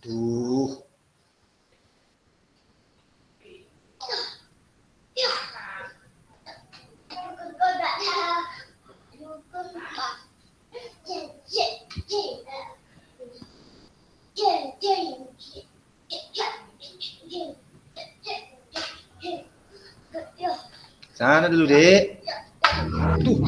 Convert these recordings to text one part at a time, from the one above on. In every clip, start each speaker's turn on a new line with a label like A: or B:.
A: Duh. Sana dulu, Dek. Tuh.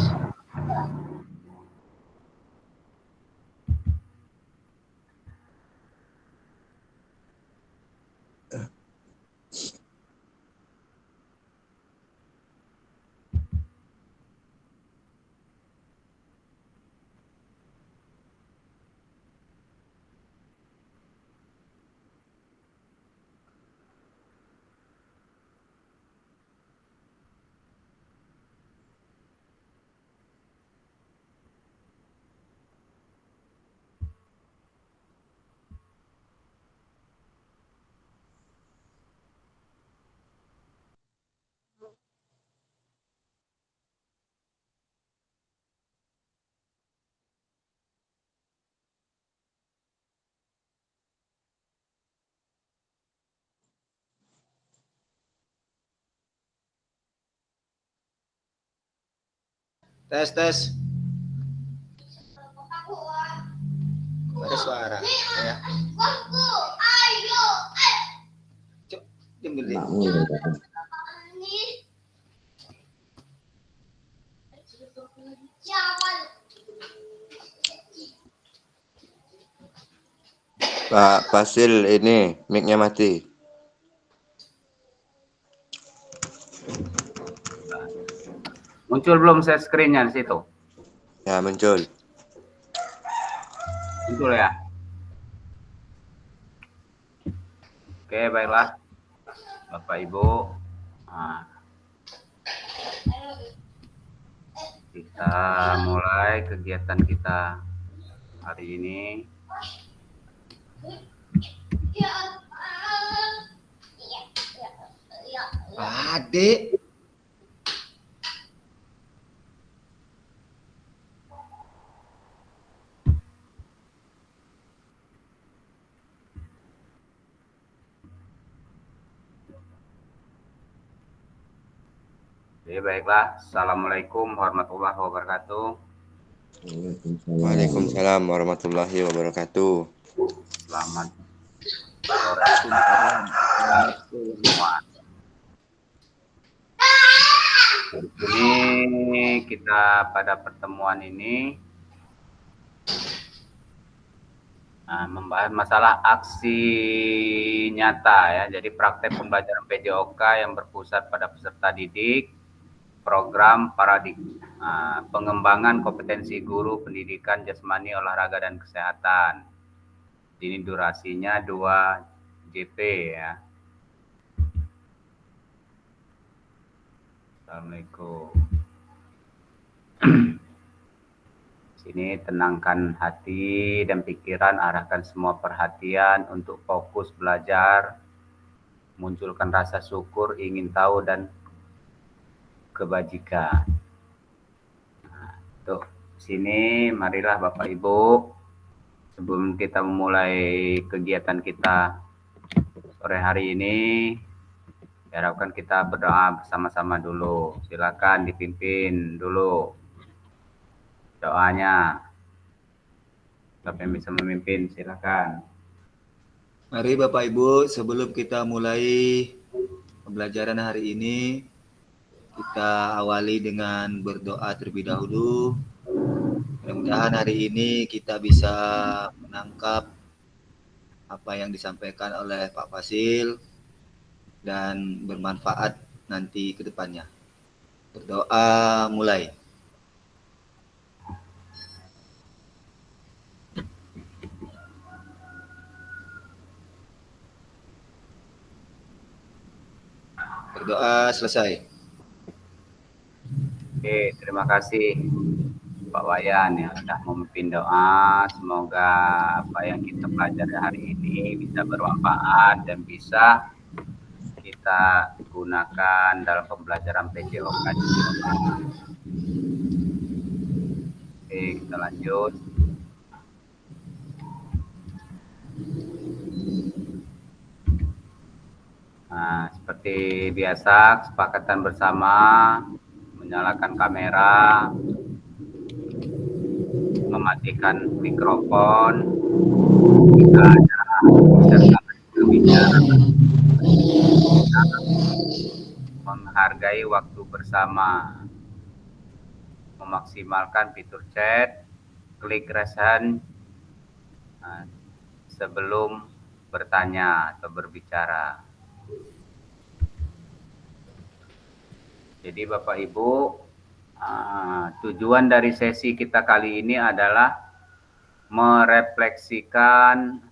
A: Tes, tes. Ada suara. Ya. Cuk, diam dulu, Dek.
B: Pak Fasil, ini mic-nya mati.
C: Muncul belum share screen-nya di situ?
B: Ya, muncul.
C: Muncul ya? Oke, baiklah. Bapak Ibu. Nah, kita mulai kegiatan kita hari ini.
A: Adik.
C: Oke, baiklah. Assalamualaikum warahmatullahi wabarakatuh.
B: Waalaikumsalam warahmatullahi wabarakatuh.
C: Selamat sore semua. Ini kita pada pertemuan ini membahas masalah aksi nyata ya. Jadi praktek pembelajaran PJOK yang berpusat pada peserta didik, program paradigma pengembangan kompetensi guru pendidikan jasmani, olahraga dan kesehatan. Ini durasinya 2 JP ya. Assalamualaikum. Sini tenangkan hati dan pikiran, arahkan semua perhatian untuk fokus belajar, munculkan rasa syukur, ingin tahu dan kebajikan. Nah, tuh sini marilah Bapak Ibu, sebelum kita memulai kegiatan kita sore hari ini, diharapkan kita berdoa bersama-sama dulu. Silakan dipimpin dulu doanya. Siapa yang bisa memimpin, silakan.
A: Mari Bapak Ibu, sebelum kita mulai pembelajaran hari ini, kita awali dengan berdoa terlebih dahulu. Mudah-mudahan hari ini kita bisa menangkap apa yang disampaikan oleh Pak Fasil dan bermanfaat nanti ke depannya. Berdoa mulai. Berdoa selesai.
C: Oke, terima kasih Pak Wayan yang sudah memimpin doa. Semoga apa yang kita pelajari hari ini bisa bermanfaat dan bisa kita gunakan dalam pembelajaran PJOK. Oke, kita lanjut. Nah, seperti biasa, kesepakatan bersama, menyalakan kamera, mematikan mikrofon, jika ada peserta berbicara, menghargai waktu bersama, memaksimalkan fitur chat, klik raise hand sebelum bertanya atau berbicara. Jadi Bapak Ibu, tujuan dari sesi kita kali ini adalah merefleksikan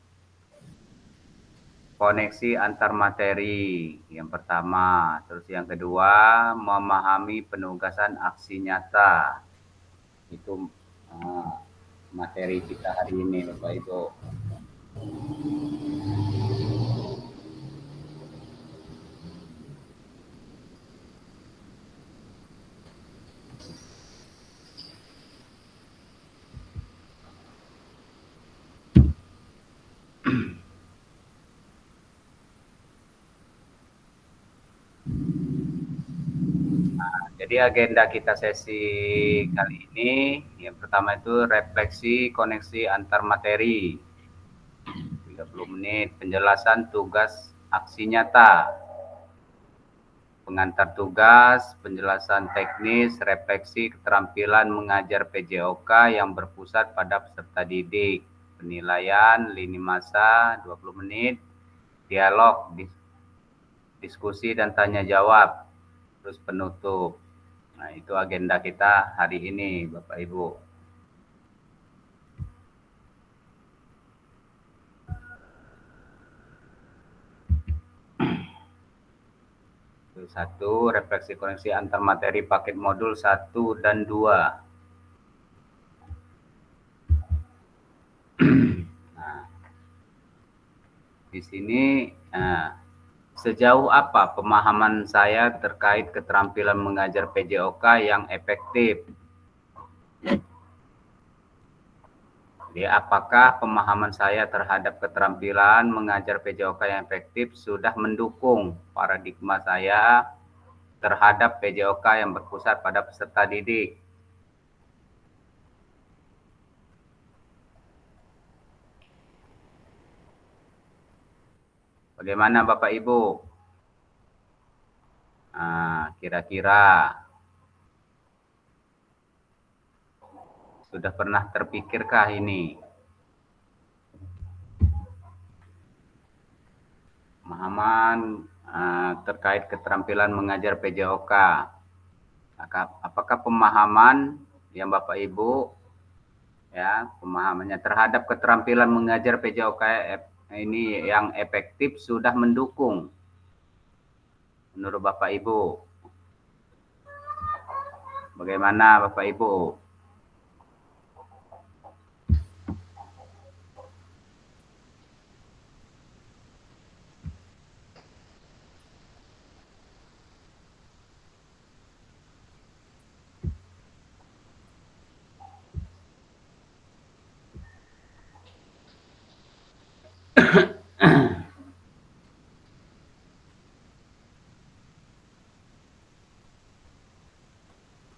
C: koneksi antar materi yang pertama, terus yang kedua memahami penugasan aksi nyata. Itu materi kita hari ini Bapak Ibu. Jadi agenda kita sesi kali ini, yang pertama itu refleksi koneksi antar materi. 30 menit, penjelasan tugas aksi nyata. Pengantar tugas, penjelasan teknis, refleksi keterampilan mengajar PJOK yang berpusat pada peserta didik. Penilaian, lini masa, 20 menit. Dialog, diskusi dan tanya jawab. Terus penutup. Nah, itu agenda kita hari ini, Bapak Ibu. Satu, refleksi koneksi antar materi paket modul 1 dan 2. Nah, di sini sejauh apa pemahaman saya terkait keterampilan mengajar PJOK yang efektif? Jadi, apakah pemahaman saya terhadap keterampilan mengajar PJOK yang efektif sudah mendukung paradigma saya terhadap PJOK yang berpusat pada peserta didik? Bagaimana Bapak Ibu? Kira-kira sudah pernah terpikirkah ini? Pemahaman terkait keterampilan mengajar PJOK. Apakah pemahaman yang Bapak Ibu ya pemahamannya terhadap keterampilan mengajar PJOK ini yang efektif sudah mendukung menurut Bapak Ibu? Bagaimana Bapak Ibu?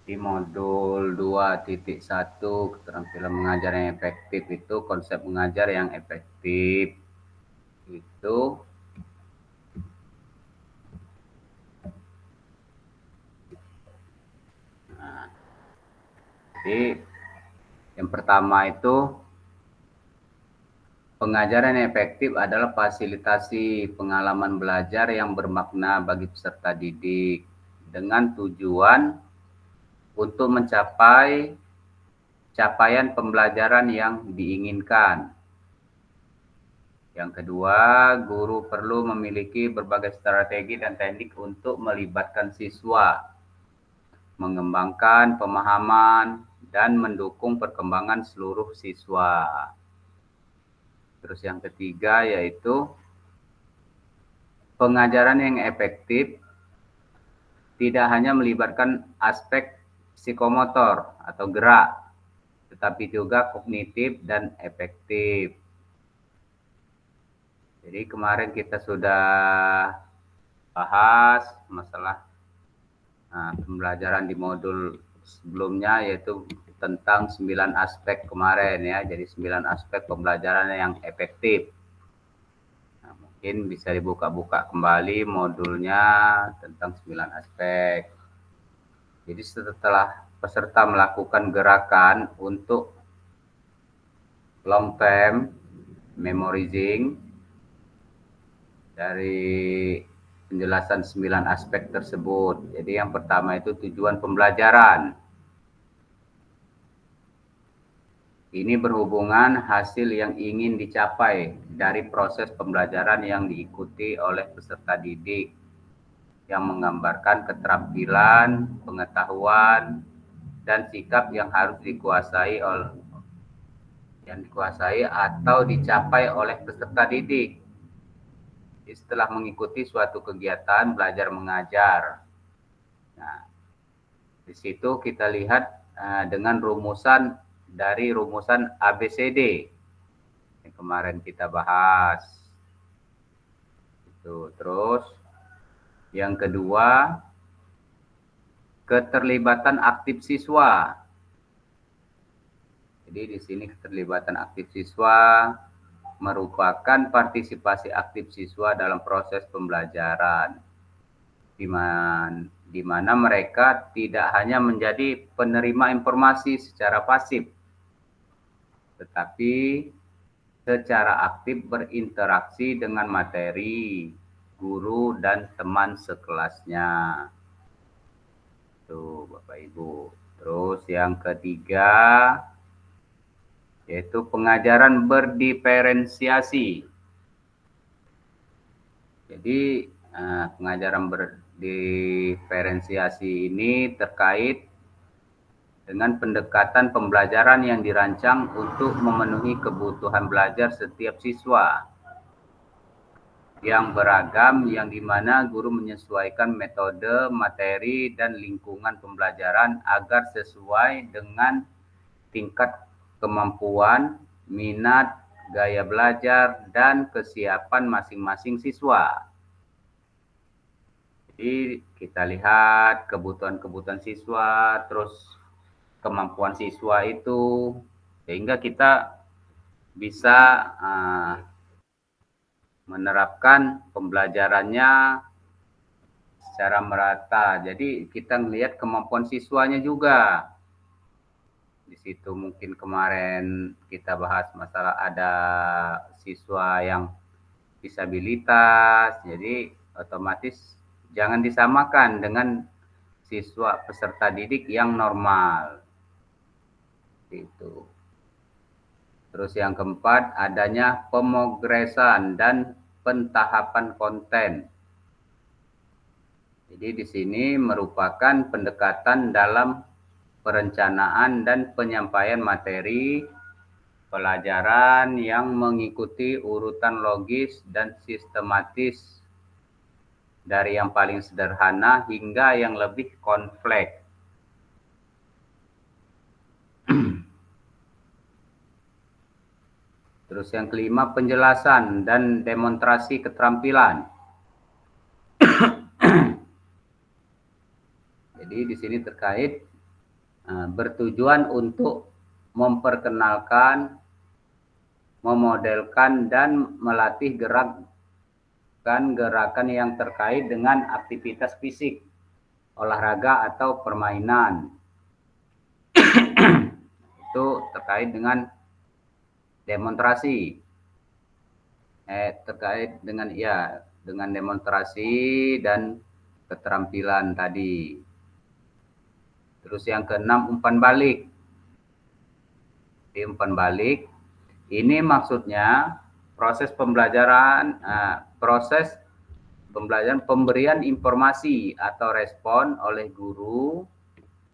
C: Di modul 2.1 keterampilan mengajar yang efektif itu konsep mengajar yang efektif itu jadi yang pertama itu pengajaran yang efektif adalah fasilitasi pengalaman belajar yang bermakna bagi peserta didik dengan tujuan untuk mencapai capaian pembelajaran yang diinginkan. Yang kedua, guru perlu memiliki berbagai strategi dan teknik untuk melibatkan siswa, mengembangkan pemahaman, dan mendukung perkembangan seluruh siswa. Terus yang ketiga yaitu pengajaran yang efektif tidak hanya melibatkan aspek psikomotor atau gerak, tetapi juga kognitif dan efektif. Jadi kemarin kita sudah bahas masalah pembelajaran di modul sebelumnya, yaitu tentang 9 aspek kemarin ya. Jadi 9 aspek pembelajaran yang efektif. Nah, mungkin bisa dibuka-buka kembali modulnya tentang 9 aspek. Jadi setelah peserta melakukan gerakan untuk long term memorizing dari penjelasan 9 aspek tersebut. Jadi yang pertama itu tujuan pembelajaran. Ini berhubungan hasil yang ingin dicapai dari proses pembelajaran yang diikuti oleh peserta didik, yang menggambarkan keterampilan, pengetahuan, dan sikap yang harus dikuasai atau dicapai oleh peserta didik setelah mengikuti suatu kegiatan belajar mengajar. Nah, di situ kita lihat dengan rumusan ABCD yang kemarin kita bahas. Terus yang kedua, keterlibatan aktif siswa. Jadi di sini keterlibatan aktif siswa merupakan partisipasi aktif siswa dalam proses pembelajaran, di mana mereka tidak hanya menjadi penerima informasi secara pasif, tetapi secara aktif berinteraksi dengan materi, guru, dan teman sekelasnya. Tuh, Bapak Ibu. Terus yang ketiga, yaitu pengajaran berdiferensiasi. Jadi pengajaran berdiferensiasi ini terkait dengan pendekatan pembelajaran yang dirancang untuk memenuhi kebutuhan belajar setiap siswa yang beragam, yang dimana guru menyesuaikan metode, materi, dan lingkungan pembelajaran agar sesuai dengan tingkat kemampuan, minat, gaya belajar, dan kesiapan masing-masing siswa. Jadi kita lihat kebutuhan siswa, terus kemampuan siswa itu, sehingga kita bisa menerapkan pembelajarannya secara merata. Jadi kita melihat kemampuan siswanya juga. Di situ mungkin kemarin kita bahas masalah ada siswa yang disabilitas, jadi otomatis jangan disamakan dengan siswa peserta didik yang normal. Itu. Terus yang keempat, adanya pemogresan dan pentahapan konten. Jadi di sini merupakan pendekatan dalam perencanaan dan penyampaian materi pelajaran yang mengikuti urutan logis dan sistematis dari yang paling sederhana hingga yang lebih kompleks. Terus yang kelima, penjelasan dan demonstrasi keterampilan. Jadi di sini terkait bertujuan untuk memperkenalkan, memodelkan, dan melatih gerakan yang terkait dengan aktivitas fisik, olahraga, atau permainan. Itu terkait dengan demonstrasi. Terkait dengan dengan demonstrasi dan keterampilan tadi. Terus yang keenam, umpan balik. Di umpan balik ini maksudnya proses pembelajaran pemberian informasi atau respon oleh guru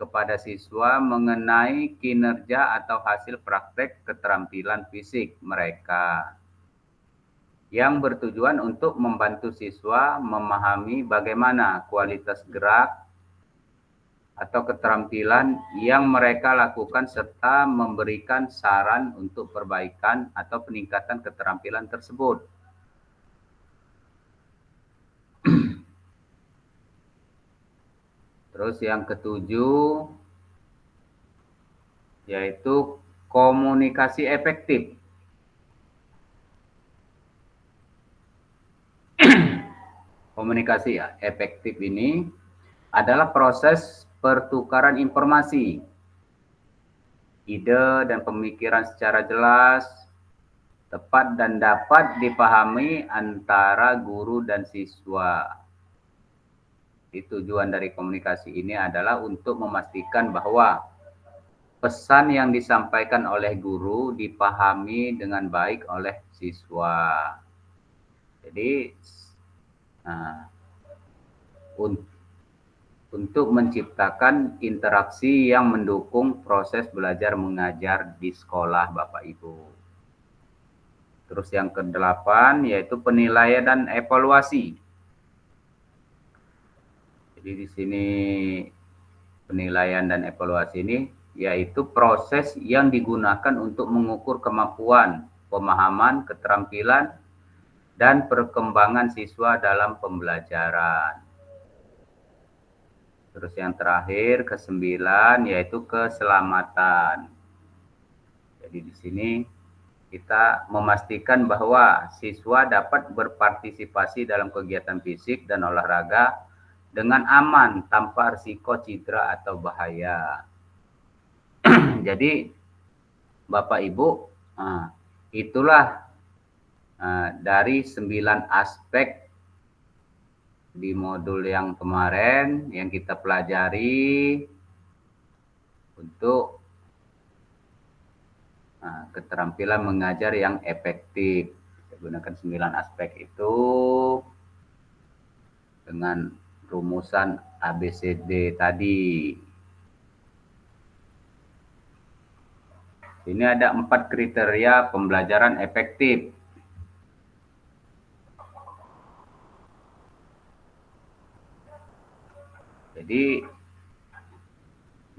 C: kepada siswa mengenai kinerja atau hasil praktek keterampilan fisik mereka, yang bertujuan untuk membantu siswa memahami bagaimana kualitas gerak atau keterampilan yang mereka lakukan serta memberikan saran untuk perbaikan atau peningkatan keterampilan tersebut. Terus yang ketujuh yaitu komunikasi efektif. Komunikasi efektif ini adalah proses pertukaran informasi, ide dan pemikiran secara jelas, tepat dan dapat dipahami antara guru dan siswa. Tujuan dari komunikasi ini adalah untuk memastikan bahwa pesan yang disampaikan oleh guru dipahami dengan baik oleh siswa. Jadi untuk menciptakan interaksi yang mendukung proses belajar mengajar di sekolah, Bapak Ibu. Terus yang ke-8 yaitu penilaian dan evaluasi. Jadi di sini penilaian dan evaluasi ini yaitu proses yang digunakan untuk mengukur kemampuan, pemahaman, keterampilan, dan perkembangan siswa dalam pembelajaran. Terus yang terakhir ke-9 yaitu keselamatan. Jadi di sini kita memastikan bahwa siswa dapat berpartisipasi dalam kegiatan fisik dan olahraga dengan aman tanpa risiko cedera atau bahaya. Jadi Bapak Ibu, itulah dari 9 aspek di modul yang kemarin yang kita pelajari untuk keterampilan mengajar yang efektif. Kita gunakan 9 aspek itu dengan rumusan ABCD tadi. Ini ada 4 kriteria pembelajaran efektif. Jadi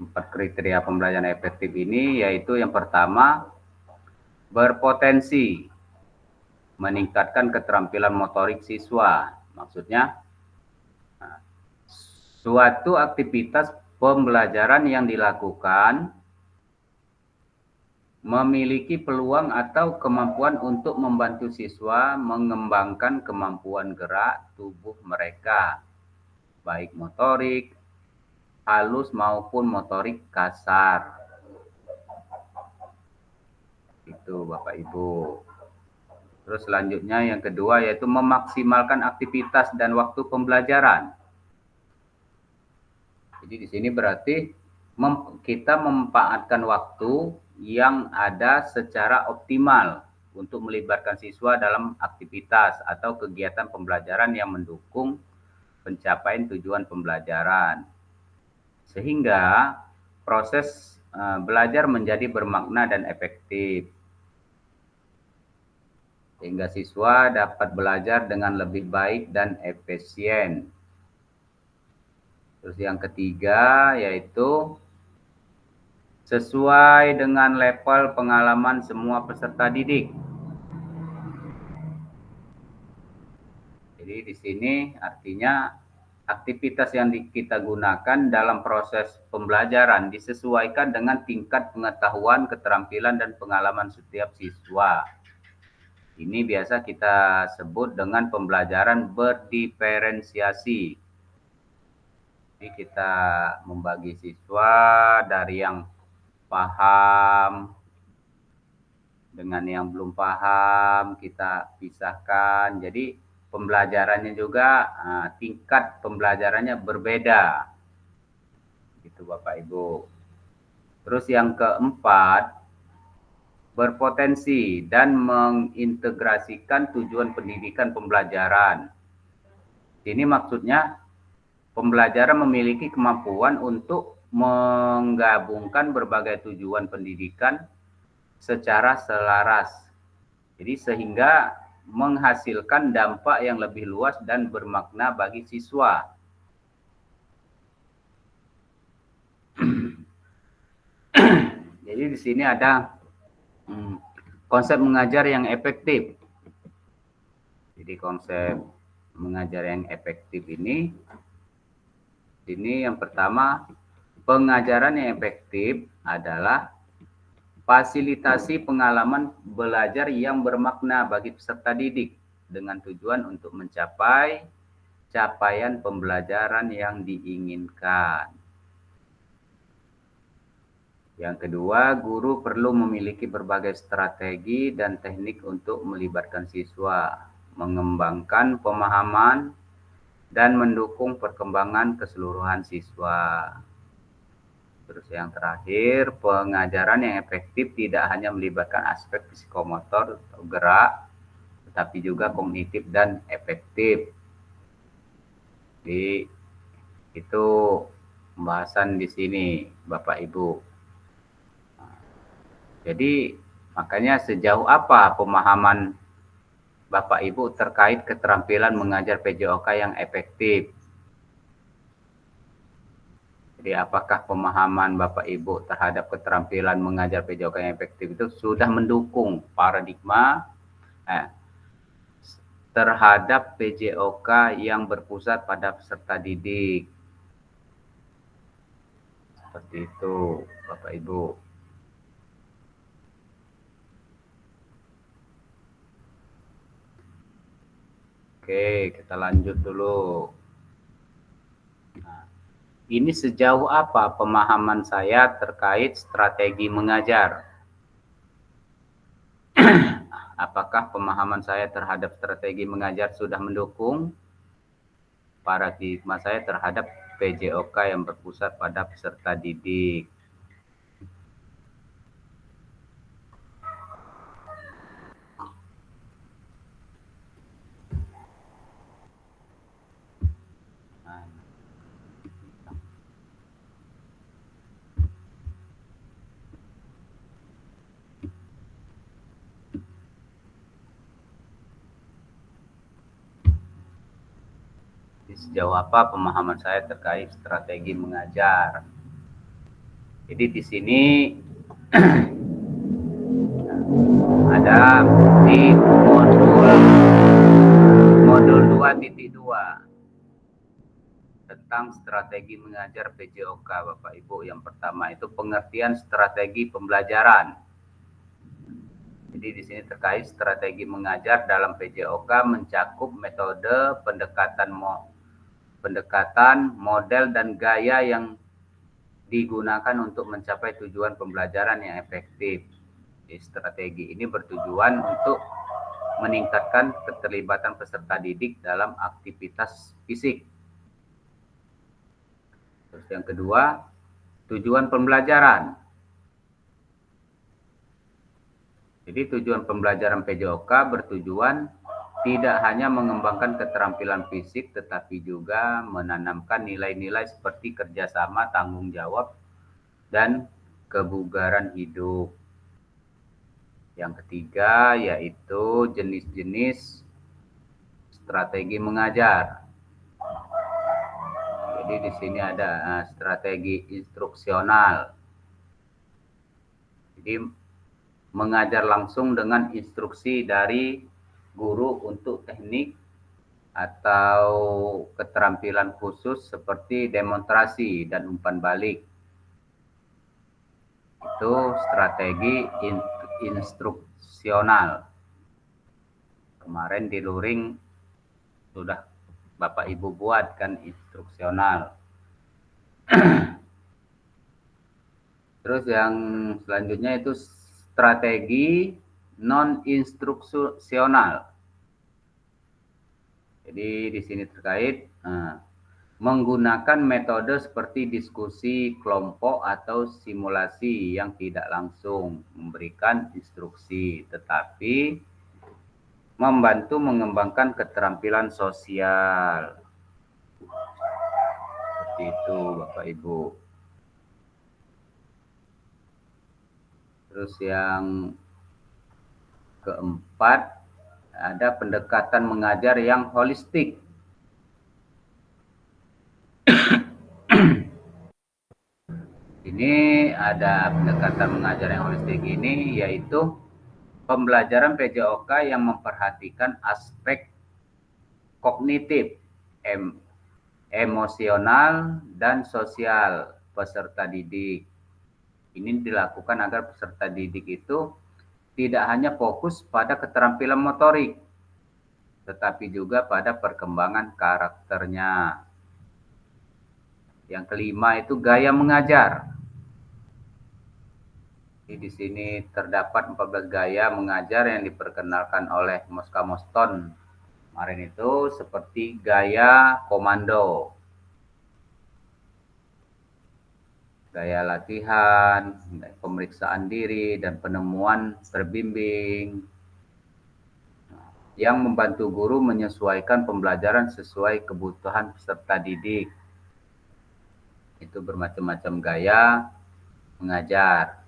C: 4 kriteria pembelajaran efektif ini yaitu yang pertama, berpotensi meningkatkan keterampilan motorik siswa. Maksudnya, suatu aktivitas pembelajaran yang dilakukan memiliki peluang atau kemampuan untuk membantu siswa mengembangkan kemampuan gerak tubuh mereka, baik motorik halus maupun motorik kasar. Itu Bapak Ibu. Terus selanjutnya yang kedua yaitu memaksimalkan aktivitas dan waktu pembelajaran. Jadi di sini berarti kita memanfaatkan waktu yang ada secara optimal untuk melibatkan siswa dalam aktivitas atau kegiatan pembelajaran yang mendukung pencapaian tujuan pembelajaran. Sehingga proses belajar menjadi bermakna dan efektif. Sehingga siswa dapat belajar dengan lebih baik dan efisien. Terus yang ketiga yaitu sesuai dengan level pengalaman semua peserta didik. Jadi di sini artinya aktivitas yang kita gunakan dalam proses pembelajaran disesuaikan dengan tingkat pengetahuan, keterampilan, dan pengalaman setiap siswa. Ini biasa kita sebut dengan pembelajaran berdiferensiasi. Jadi kita membagi siswa dari yang paham dengan yang belum paham, kita pisahkan. Jadi pembelajarannya juga tingkat pembelajarannya berbeda. Gitu Bapak Ibu. Terus yang keempat, berpotensi dan mengintegrasikan tujuan pendidikan pembelajaran. Ini maksudnya pembelajaran memiliki kemampuan untuk menggabungkan berbagai tujuan pendidikan secara selaras. Jadi sehingga menghasilkan dampak yang lebih luas dan bermakna bagi siswa. Jadi di sini ada konsep mengajar yang efektif. Jadi konsep mengajar yang efektif ini Ini yang pertama, pengajaran yang efektif adalah fasilitasi pengalaman belajar yang bermakna bagi peserta didik dengan tujuan untuk mencapai capaian pembelajaran yang diinginkan. Yang kedua, guru perlu memiliki berbagai strategi dan teknik untuk melibatkan siswa, mengembangkan pemahaman, dan mendukung perkembangan keseluruhan siswa. Terus yang terakhir, pengajaran yang efektif tidak hanya melibatkan aspek psikomotor atau gerak, tetapi juga kognitif dan efektif. Jadi itu pembahasan di sini, Bapak Ibu. Jadi makanya sejauh apa pemahaman Bapak Ibu terkait keterampilan mengajar PJOK yang efektif? Jadi apakah pemahaman Bapak Ibu terhadap keterampilan mengajar PJOK yang efektif itu sudah mendukung paradigma terhadap PJOK yang berpusat pada peserta didik? Seperti itu, Bapak Ibu. Oke, kita lanjut dulu. Nah, ini sejauh apa pemahaman saya terkait strategi mengajar? Apakah pemahaman saya terhadap strategi mengajar sudah mendukung paradigma saya terhadap PJOK yang berpusat pada peserta didik? Sejauh apa pemahaman saya terkait strategi mengajar? Jadi di sini ada di modul 2.2 tentang strategi mengajar PJOK, Bapak Ibu. Yang pertama itu pengertian strategi pembelajaran. Jadi di sini terkait strategi mengajar dalam PJOK mencakup metode, pendekatan, model, dan gaya yang digunakan untuk mencapai tujuan pembelajaran yang efektif. Jadi, strategi ini bertujuan untuk meningkatkan keterlibatan peserta didik dalam aktivitas fisik. Terus yang kedua, tujuan pembelajaran. Jadi tujuan pembelajaran PJOK bertujuan tidak hanya mengembangkan keterampilan fisik, tetapi juga menanamkan nilai-nilai seperti kerjasama, tanggung jawab, dan kebugaran hidup. Yang ketiga yaitu jenis-jenis strategi mengajar. Jadi di sini ada strategi instruksional. Jadi mengajar langsung dengan instruksi dari guru untuk teknik atau keterampilan khusus seperti demonstrasi dan umpan balik. Itu strategi instruksional. Kemarin di luring sudah Bapak Ibu buat kan instruksional. Terus yang selanjutnya itu strategi non-instruksional. Jadi di sini terkait menggunakan metode seperti diskusi kelompok atau simulasi yang tidak langsung memberikan instruksi, tetapi membantu mengembangkan keterampilan sosial. Seperti itu, Bapak Ibu. Terus yang keempat, ada pendekatan mengajar yang holistik. Ini ada pendekatan mengajar yang holistik ini, yaitu pembelajaran PJOK yang memperhatikan aspek kognitif, emosional, dan sosial peserta didik. Ini dilakukan agar peserta didik itu tidak hanya fokus pada keterampilan motorik, tetapi juga pada perkembangan karakternya. Yang kelima itu gaya mengajar. Di sini terdapat 14 gaya mengajar yang diperkenalkan oleh Moska Moston kemarin itu, seperti gaya komando, gaya latihan, pemeriksaan diri, dan penemuan terbimbing, yang membantu guru menyesuaikan pembelajaran sesuai kebutuhan peserta didik. Itu bermacam-macam gaya mengajar.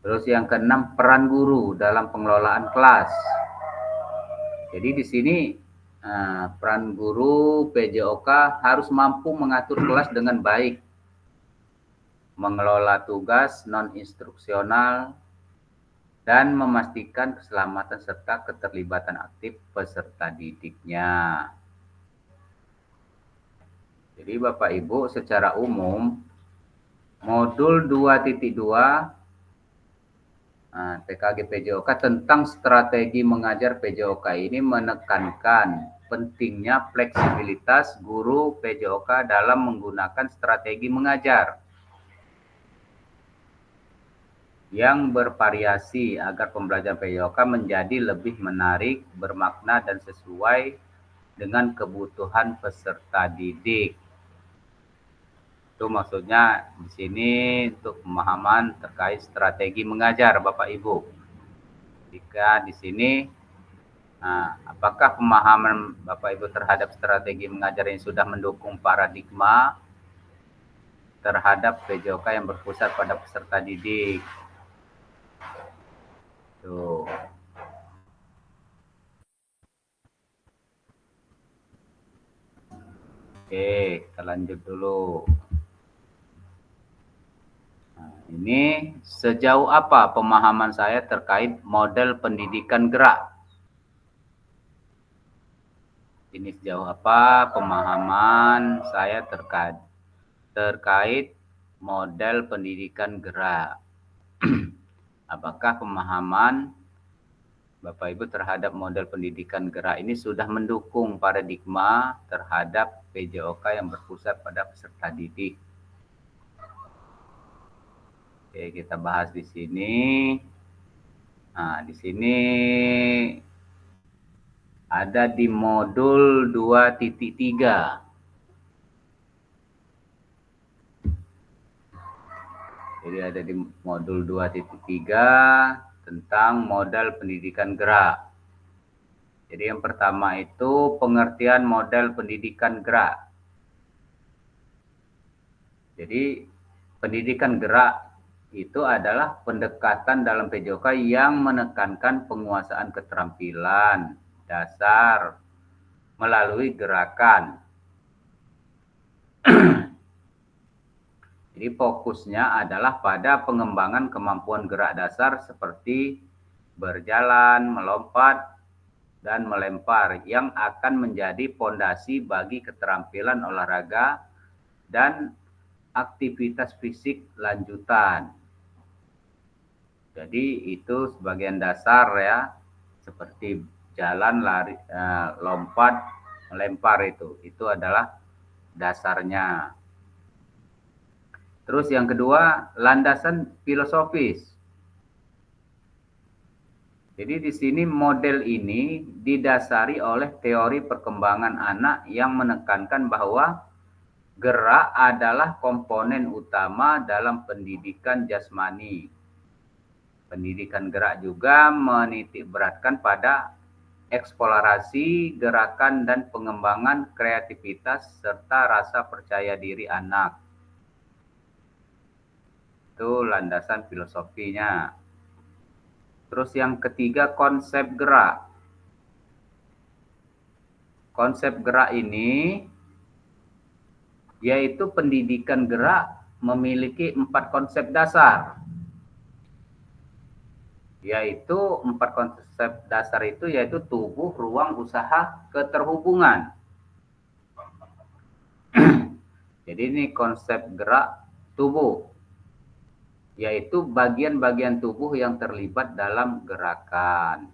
C: Terus yang keenam, peran guru dalam pengelolaan kelas. Jadi di sini peran guru PJOK harus mampu mengatur kelas dengan baik, mengelola tugas non-instruksional, dan memastikan keselamatan serta keterlibatan aktif peserta didiknya. Jadi Bapak Ibu, secara umum modul 2.2 TKG PJOK tentang strategi mengajar PJOK ini menekankan pentingnya fleksibilitas guru PJOK dalam menggunakan strategi mengajar yang bervariasi agar pembelajaran PJOK menjadi lebih menarik, bermakna, dan sesuai dengan kebutuhan peserta didik. Itu maksudnya di sini untuk pemahaman terkait strategi mengajar Bapak Ibu. Jika di sini apakah pemahaman Bapak Ibu terhadap strategi mengajar yang sudah mendukung paradigma terhadap PJOK yang berpusat pada peserta didik? Tuh. Oke, kita lanjut dulu. Ini sejauh apa pemahaman saya terkait model pendidikan gerak? Ini sejauh apa pemahaman saya terkait model pendidikan gerak? Apakah pemahaman Bapak Ibu terhadap model pendidikan gerak ini sudah mendukung paradigma terhadap PJOK yang berpusat pada peserta didik? Oke, kita bahas di sini. Nah, di sini ada di modul 2.3. Jadi ada di modul 2.3 tentang model pendidikan gerak. Jadi yang pertama itu pengertian model pendidikan gerak. Jadi pendidikan gerak itu adalah pendekatan dalam PJOK yang menekankan penguasaan keterampilan dasar melalui gerakan. Jadi fokusnya adalah pada pengembangan kemampuan gerak dasar seperti berjalan, melompat, dan melempar yang akan menjadi fondasi bagi keterampilan olahraga dan aktivitas fisik lanjutan. Jadi itu sebagian dasar ya, seperti jalan, lari, lompat, melempar itu adalah dasarnya. Terus yang kedua, landasan filosofis. Jadi di sini model ini didasari oleh teori perkembangan anak yang menekankan bahwa gerak adalah komponen utama dalam pendidikan jasmani. Pendidikan gerak juga menitikberatkan pada eksplorasi, gerakan, dan pengembangan kreativitas serta rasa percaya diri anak. Itu landasan filosofinya. Terus yang ketiga, konsep gerak. Konsep gerak ini yaitu pendidikan gerak memiliki 4 konsep dasar. Yaitu 4 konsep dasar itu yaitu tubuh, ruang, usaha, keterhubungan. Jadi ini konsep gerak tubuh, yaitu bagian-bagian tubuh yang terlibat dalam gerakan.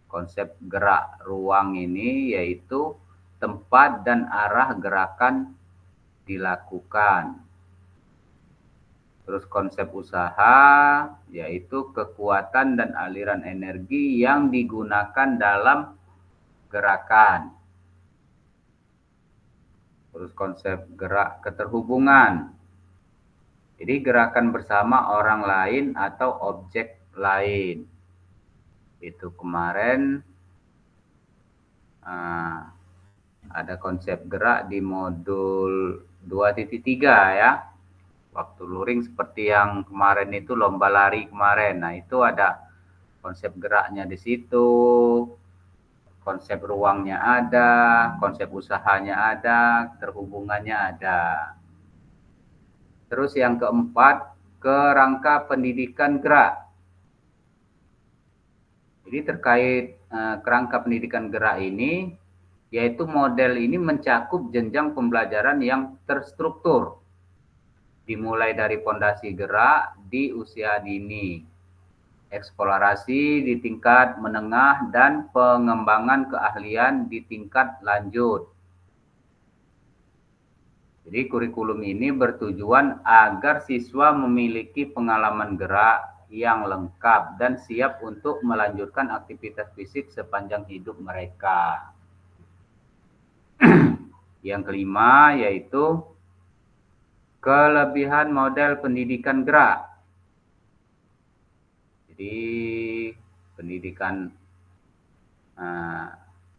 C: Konsep gerak ruang ini yaitu tempat dan arah gerakan dilakukan. Terus konsep usaha yaitu kekuatan dan aliran energi yang digunakan dalam gerakan. Terus konsep gerak keterhubungan. Jadi gerakan bersama orang lain atau objek lain. Itu kemarin ada konsep gerak di modul 2.3 ya. Waktu luring seperti yang kemarin itu lomba lari kemarin. Nah, itu ada konsep geraknya di situ. Konsep ruangnya ada, konsep usahanya ada, terhubungannya ada. Terus yang keempat, kerangka pendidikan gerak. Jadi terkait kerangka pendidikan gerak ini, yaitu model ini mencakup jenjang pembelajaran yang terstruktur. Dimulai dari fondasi gerak di usia dini, eksplorasi di tingkat menengah, dan pengembangan keahlian di tingkat lanjut. Jadi kurikulum ini bertujuan agar siswa memiliki pengalaman gerak yang lengkap dan siap untuk melanjutkan aktivitas fisik sepanjang hidup mereka. Yang kelima yaitu kelebihan model pendidikan gerak. Jadi pendidikan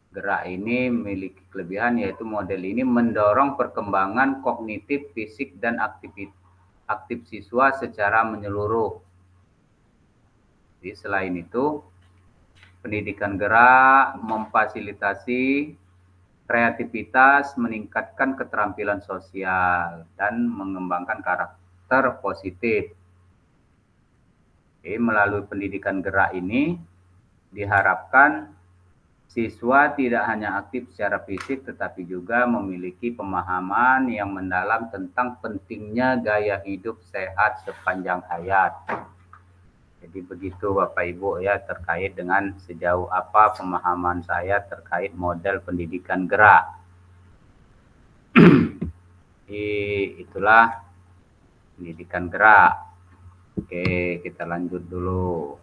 C: gerak ini memiliki kelebihan, yaitu model ini mendorong perkembangan kognitif, fisik, dan aktif siswa secara menyeluruh. Jadi selain itu, pendidikan gerak memfasilitasi kreativitas, meningkatkan keterampilan sosial, dan mengembangkan karakter positif. Jadi, melalui pendidikan gerak ini diharapkan siswa tidak hanya aktif secara fisik, tetapi juga memiliki pemahaman yang mendalam tentang pentingnya gaya hidup sehat sepanjang hayat. Jadi begitu Bapak Ibu ya, terkait dengan sejauh apa pemahaman saya terkait model pendidikan gerak. Itulah pendidikan gerak. Oke, kita lanjut dulu.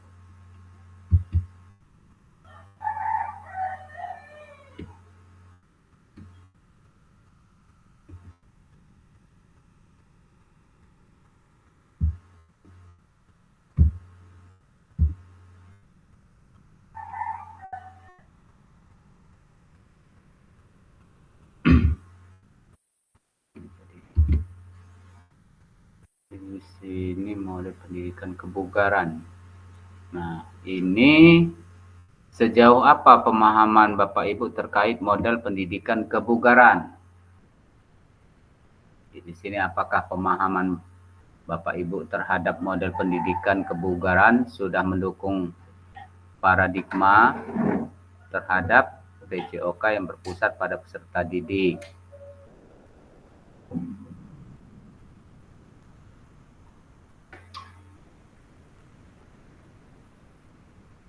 C: Di sini model pendidikan kebugaran. Nah, ini sejauh apa pemahaman Bapak Ibu terkait model pendidikan kebugaran? Di sini apakah pemahaman Bapak Ibu terhadap model pendidikan kebugaran sudah mendukung paradigma terhadap PJOK yang berpusat pada peserta didik?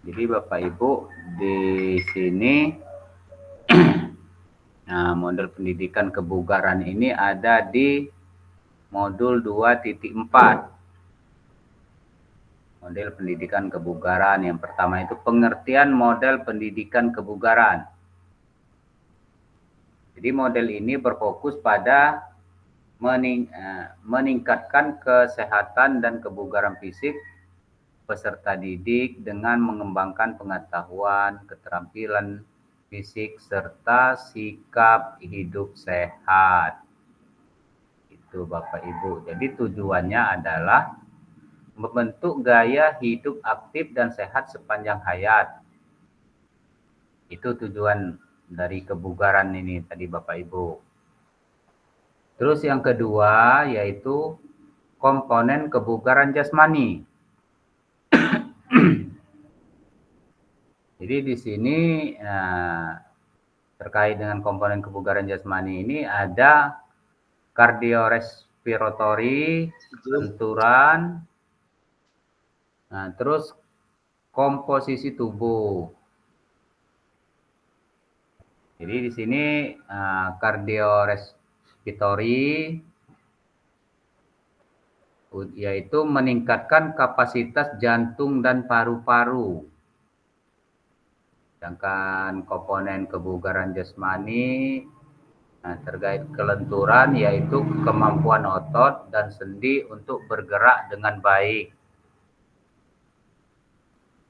C: Jadi Bapak Ibu di sini nah, model pendidikan kebugaran ini ada di modul 2.4. Model pendidikan kebugaran yang pertama itu pengertian model pendidikan kebugaran. Jadi model ini berfokus pada meningkatkan kesehatan dan kebugaran fisik peserta didik dengan mengembangkan pengetahuan, keterampilan fisik, serta sikap hidup sehat. Itu Bapak Ibu. Jadi tujuannya adalah membentuk gaya hidup aktif dan sehat sepanjang hayat. Itu tujuan dari kebugaran ini tadi Bapak Ibu. Terus yang kedua yaitu komponen kebugaran jasmani. Jadi di sini terkait dengan komponen kebugaran jasmani ini ada kardiorespiratory, kelenturan, nah, terus komposisi tubuh. Jadi di sini kardiorespiratory yaitu meningkatkan kapasitas jantung dan paru-paru. Sedangkan komponen kebugaran jasmani terkait kelenturan yaitu kemampuan otot dan sendi untuk bergerak dengan baik.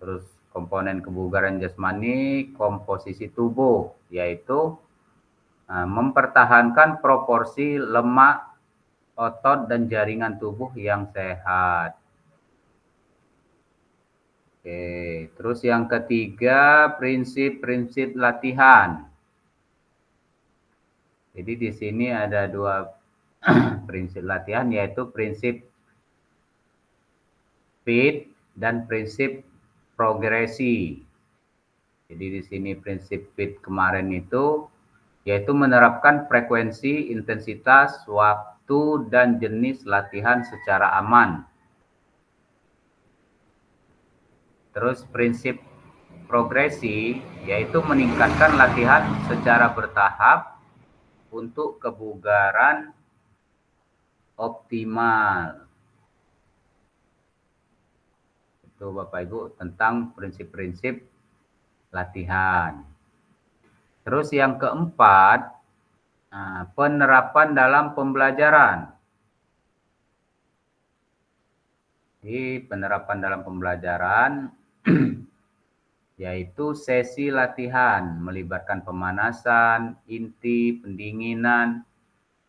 C: Terus komponen kebugaran jasmani, komposisi tubuh yaitu mempertahankan proporsi lemak, otot dan jaringan tubuh yang sehat. Oke, terus yang ketiga prinsip-prinsip latihan. Jadi di sini ada 2 prinsip latihan yaitu prinsip fit dan prinsip progresi. Jadi di sini prinsip fit kemarin itu yaitu menerapkan frekuensi, intensitas, waktu, dan jenis latihan secara aman. Terus prinsip progresi yaitu meningkatkan latihan secara bertahap untuk kebugaran optimal. Itu Bapak Ibu tentang prinsip-prinsip latihan. Terus yang keempat, penerapan dalam pembelajaran. Di penerapan dalam pembelajaran yaitu sesi latihan melibatkan pemanasan, inti, pendinginan,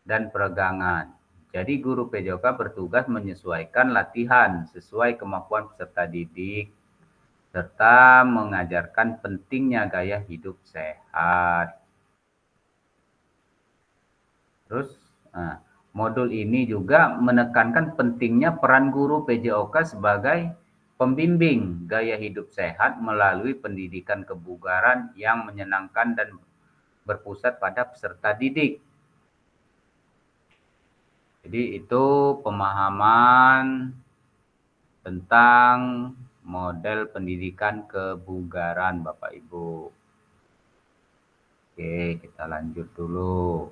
C: dan peregangan. Jadi guru PJOK bertugas menyesuaikan latihan sesuai kemampuan peserta didik serta mengajarkan pentingnya gaya hidup sehat. Terus modul ini juga menekankan pentingnya peran guru PJOK sebagai pembimbing gaya hidup sehat melalui pendidikan kebugaran yang menyenangkan dan berpusat pada peserta didik. Jadi itu pemahaman tentang model pendidikan kebugaran Bapak Ibu. Oke, kita lanjut dulu.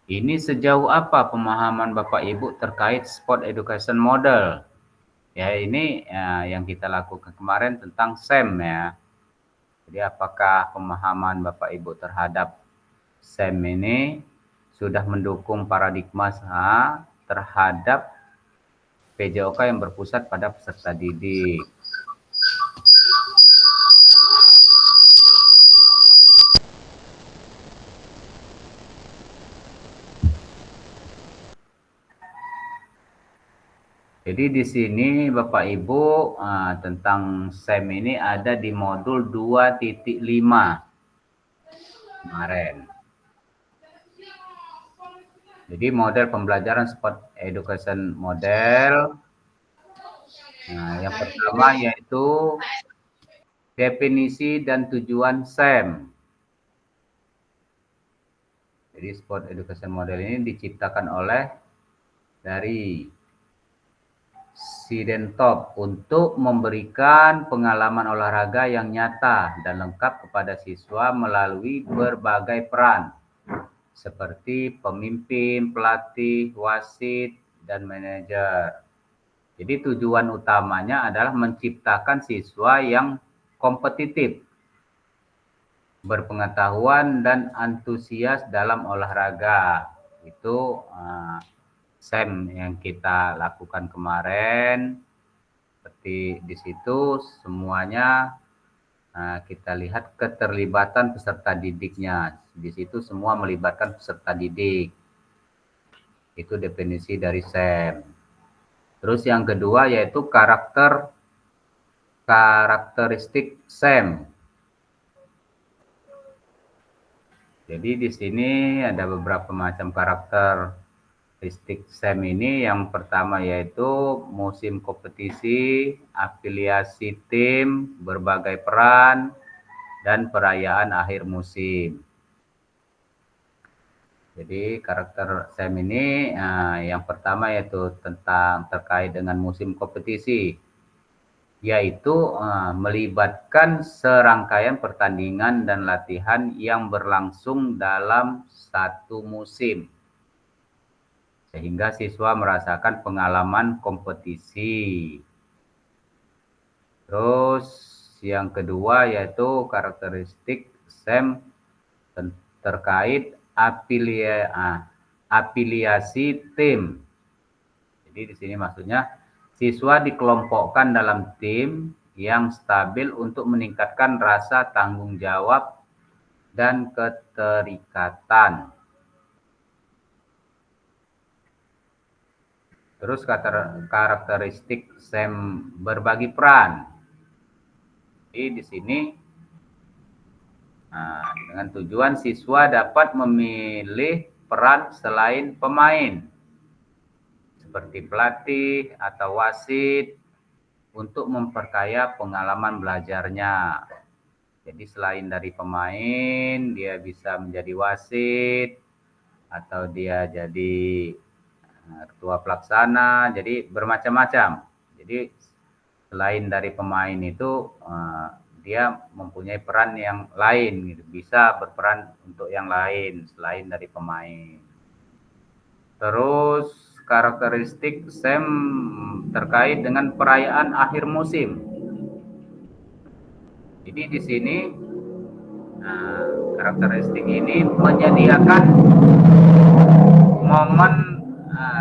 C: Ini sejauh apa pemahaman Bapak Ibu terkait Sport Education Model? Ya, ini yang kita lakukan kemarin tentang SEM ya. Jadi apakah pemahaman Bapak Ibu terhadap SEM ini sudah mendukung paradigma terhadap PJOK yang berpusat pada peserta didik? Jadi di sini Bapak Ibu tentang SEM ini ada di modul 2.5 kemarin. Jadi model pembelajaran Sport Education Model. Yang pertama yaitu definisi dan tujuan SEM. Jadi Sport Education Model ini diciptakan oleh dari Sidentop untuk memberikan pengalaman olahraga yang nyata dan lengkap kepada siswa melalui berbagai peran seperti pemimpin, pelatih, wasit, dan manajer. Jadi tujuan utamanya adalah menciptakan siswa yang kompetitif, berpengetahuan, dan antusias dalam olahraga. Itu SEM yang kita lakukan kemarin. Seperti di situ semuanya kita lihat keterlibatan peserta didiknya. Di situ semua melibatkan peserta didik. Itu definisi dari SEM. Terus yang kedua yaitu karakteristik SEM. Jadi di sini ada beberapa macam karakteristik SEM ini. Yang pertama yaitu musim kompetisi, afiliasi tim, berbagai peran, dan perayaan akhir musim. Jadi karakter SEM ini yang pertama yaitu terkait dengan musim kompetisi, yaitu melibatkan serangkaian pertandingan dan latihan yang berlangsung dalam satu musim, sehingga siswa merasakan pengalaman kompetisi. Terus yang kedua yaitu karakteristik SEM terkait afiliasi tim. Jadi di sini maksudnya siswa dikelompokkan dalam tim yang stabil untuk meningkatkan rasa tanggung jawab dan keterikatan. Terus karakteristik SEM berbagi peran. Jadi di sini dengan tujuan siswa dapat memilih peran selain pemain, seperti pelatih atau wasit, untuk memperkaya pengalaman belajarnya. Jadi selain dari pemain, dia bisa menjadi wasit, atau dia jadi ketua pelaksana, jadi bermacam-macam. Jadi selain dari pemain itu dia mempunyai peran yang lain, gitu. Bisa berperan untuk yang lain selain dari pemain. Terus karakteristik SEM terkait dengan perayaan akhir musim. Jadi di sini karakteristik ini menyediakan momen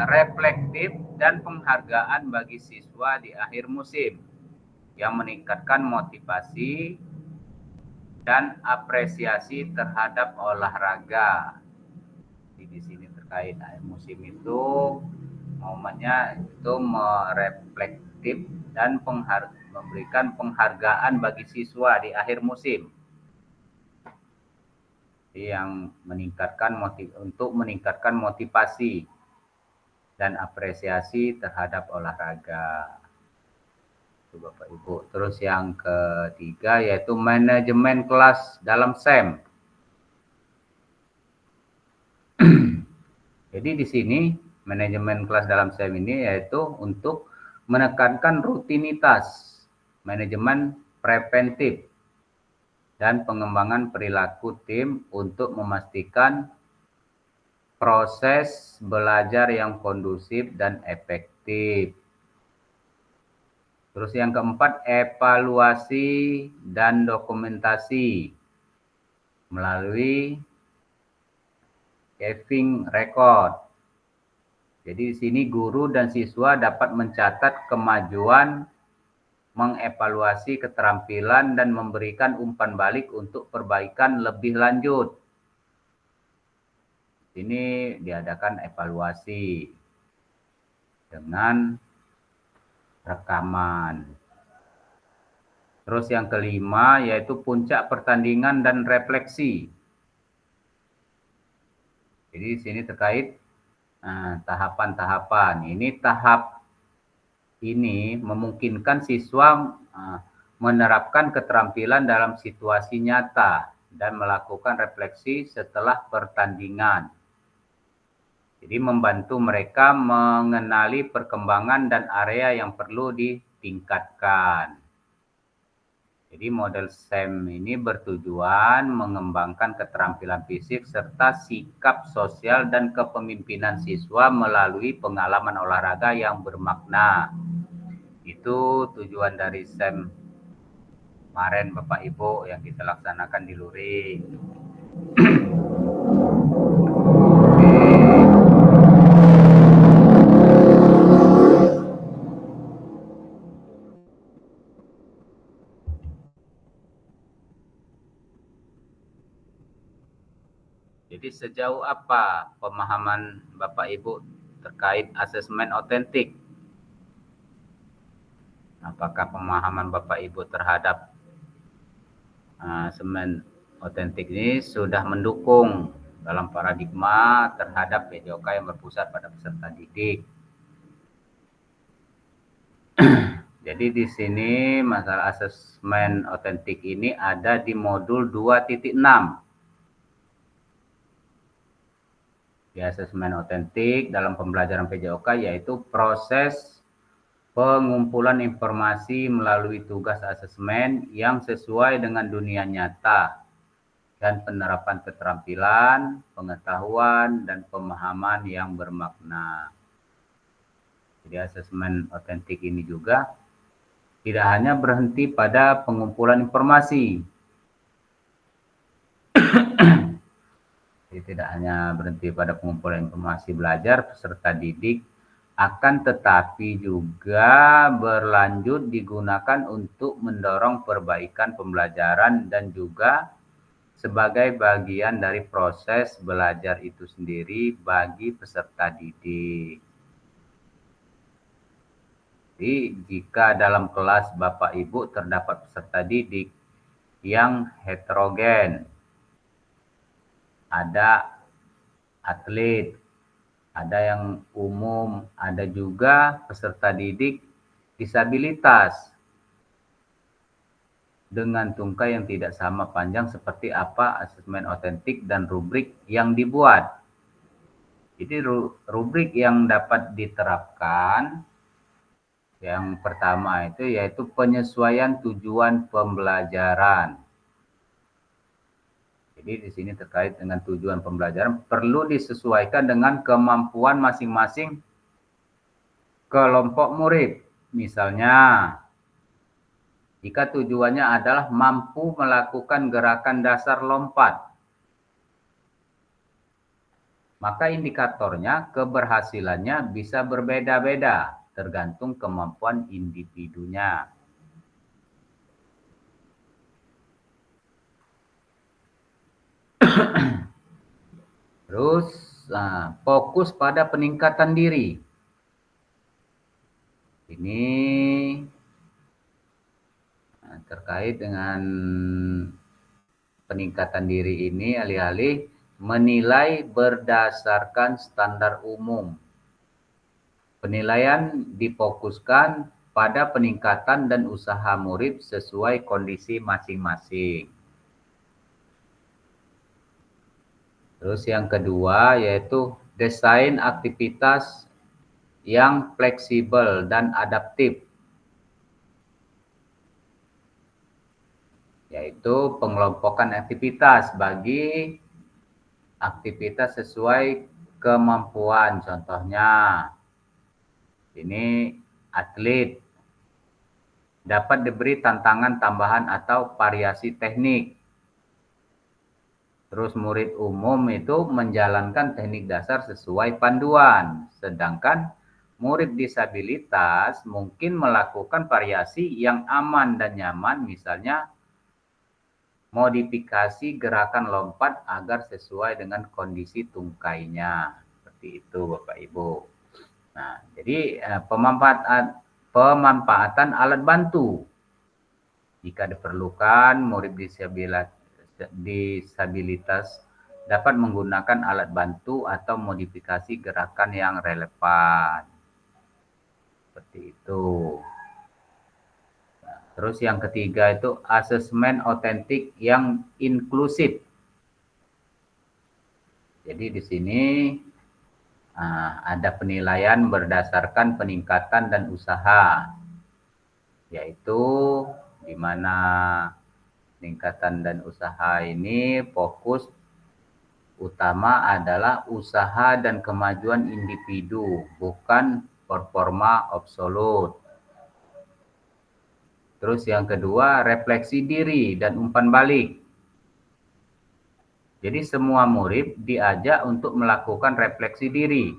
C: reflektif dan penghargaan bagi siswa di akhir musim yang meningkatkan motivasi dan apresiasi terhadap olahraga. Di sini terkait akhir musim itu momennya itu mereflektif dan memberikan penghargaan bagi siswa di akhir musim yang untuk meningkatkan motivasi dan apresiasi terhadap olahraga. Itu Bapak Ibu. Terus yang ketiga yaitu manajemen kelas dalam SEM. Jadi di sini manajemen kelas dalam SEM ini yaitu untuk menekankan rutinitas, manajemen preventif, dan pengembangan perilaku tim untuk memastikan proses belajar yang kondusif dan efektif. Terus yang keempat, evaluasi dan dokumentasi melalui keeping record. Jadi di sini guru dan siswa dapat mencatat kemajuan, mengevaluasi keterampilan, dan memberikan umpan balik untuk perbaikan lebih lanjut. Ini diadakan evaluasi dengan rekaman. Terus yang kelima yaitu puncak pertandingan dan refleksi. Jadi di sini terkait tahapan-tahapan. Ini tahap ini memungkinkan siswa menerapkan keterampilan dalam situasi nyata dan melakukan refleksi setelah pertandingan. Jadi membantu mereka mengenali perkembangan dan area yang perlu ditingkatkan. Jadi model SEM ini bertujuan mengembangkan keterampilan fisik serta sikap sosial dan kepemimpinan siswa melalui pengalaman olahraga yang bermakna. Itu tujuan dari SEM kemarin Bapak Ibu yang kita laksanakan di Luring. Jadi sejauh apa pemahaman Bapak Ibu terkait asesmen otentik? Apakah pemahaman Bapak Ibu terhadap asesmen otentik ini sudah mendukung dalam paradigma terhadap PJOK yang berpusat pada peserta didik? Jadi di sini masalah asesmen otentik ini ada di modul 2.6. Di asesmen otentik dalam pembelajaran PJOK yaitu proses pengumpulan informasi melalui tugas asesmen yang sesuai dengan dunia nyata dan penerapan keterampilan, pengetahuan, dan pemahaman yang bermakna. Jadi asesmen otentik ini juga tidak hanya berhenti pada pengumpulan informasi. Jadi tidak hanya berhenti pada pengumpulan informasi belajar peserta didik, akan tetapi juga berlanjut digunakan untuk mendorong perbaikan pembelajaran dan juga sebagai bagian dari proses belajar itu sendiri bagi peserta didik. Jadi jika dalam kelas Bapak Ibu terdapat peserta didik yang heterogen, ada atlet, ada yang umum, ada juga peserta didik disabilitas dengan tungkai yang tidak sama panjang seperti apa asesmen otentik dan rubrik yang dibuat. Jadi rubrik yang dapat diterapkan yang pertama itu yaitu penyesuaian tujuan pembelajaran. Jadi di sini terkait dengan tujuan pembelajaran perlu disesuaikan dengan kemampuan masing-masing kelompok murid. Misalnya, jika tujuannya adalah mampu melakukan gerakan dasar lompat, maka indikatornya keberhasilannya bisa berbeda-beda tergantung kemampuan individunya. Terus fokus pada peningkatan diri. Ini terkait dengan peningkatan diri ini alih-alih menilai berdasarkan standar umum. Penilaian difokuskan pada peningkatan dan usaha murid sesuai kondisi masing-masing. Terus yang kedua yaitu desain aktivitas yang fleksibel dan adaptif. Yaitu pengelompokan aktivitas bagi aktivitas sesuai kemampuan. Contohnya, ini atlet dapat diberi tantangan tambahan atau variasi teknik. Terus murid umum itu menjalankan teknik dasar sesuai panduan. Sedangkan murid disabilitas mungkin melakukan variasi yang aman dan nyaman, misalnya modifikasi gerakan lompat agar sesuai dengan kondisi tungkainya. Seperti itu Bapak Ibu. Nah, jadi pemanfaatan alat bantu. Jika diperlukan, murid disabilitas dapat menggunakan alat bantu atau modifikasi gerakan yang relevan. Seperti itu. Terus yang ketiga itu asesmen otentik yang inklusif. Jadi di sini ada penilaian berdasarkan peningkatan dan usaha, yaitu di mana peningkatan dan usaha ini fokus utama adalah usaha dan kemajuan individu, bukan performa absolut. Terus yang kedua, refleksi diri dan umpan balik. Jadi semua murid diajak untuk melakukan refleksi diri.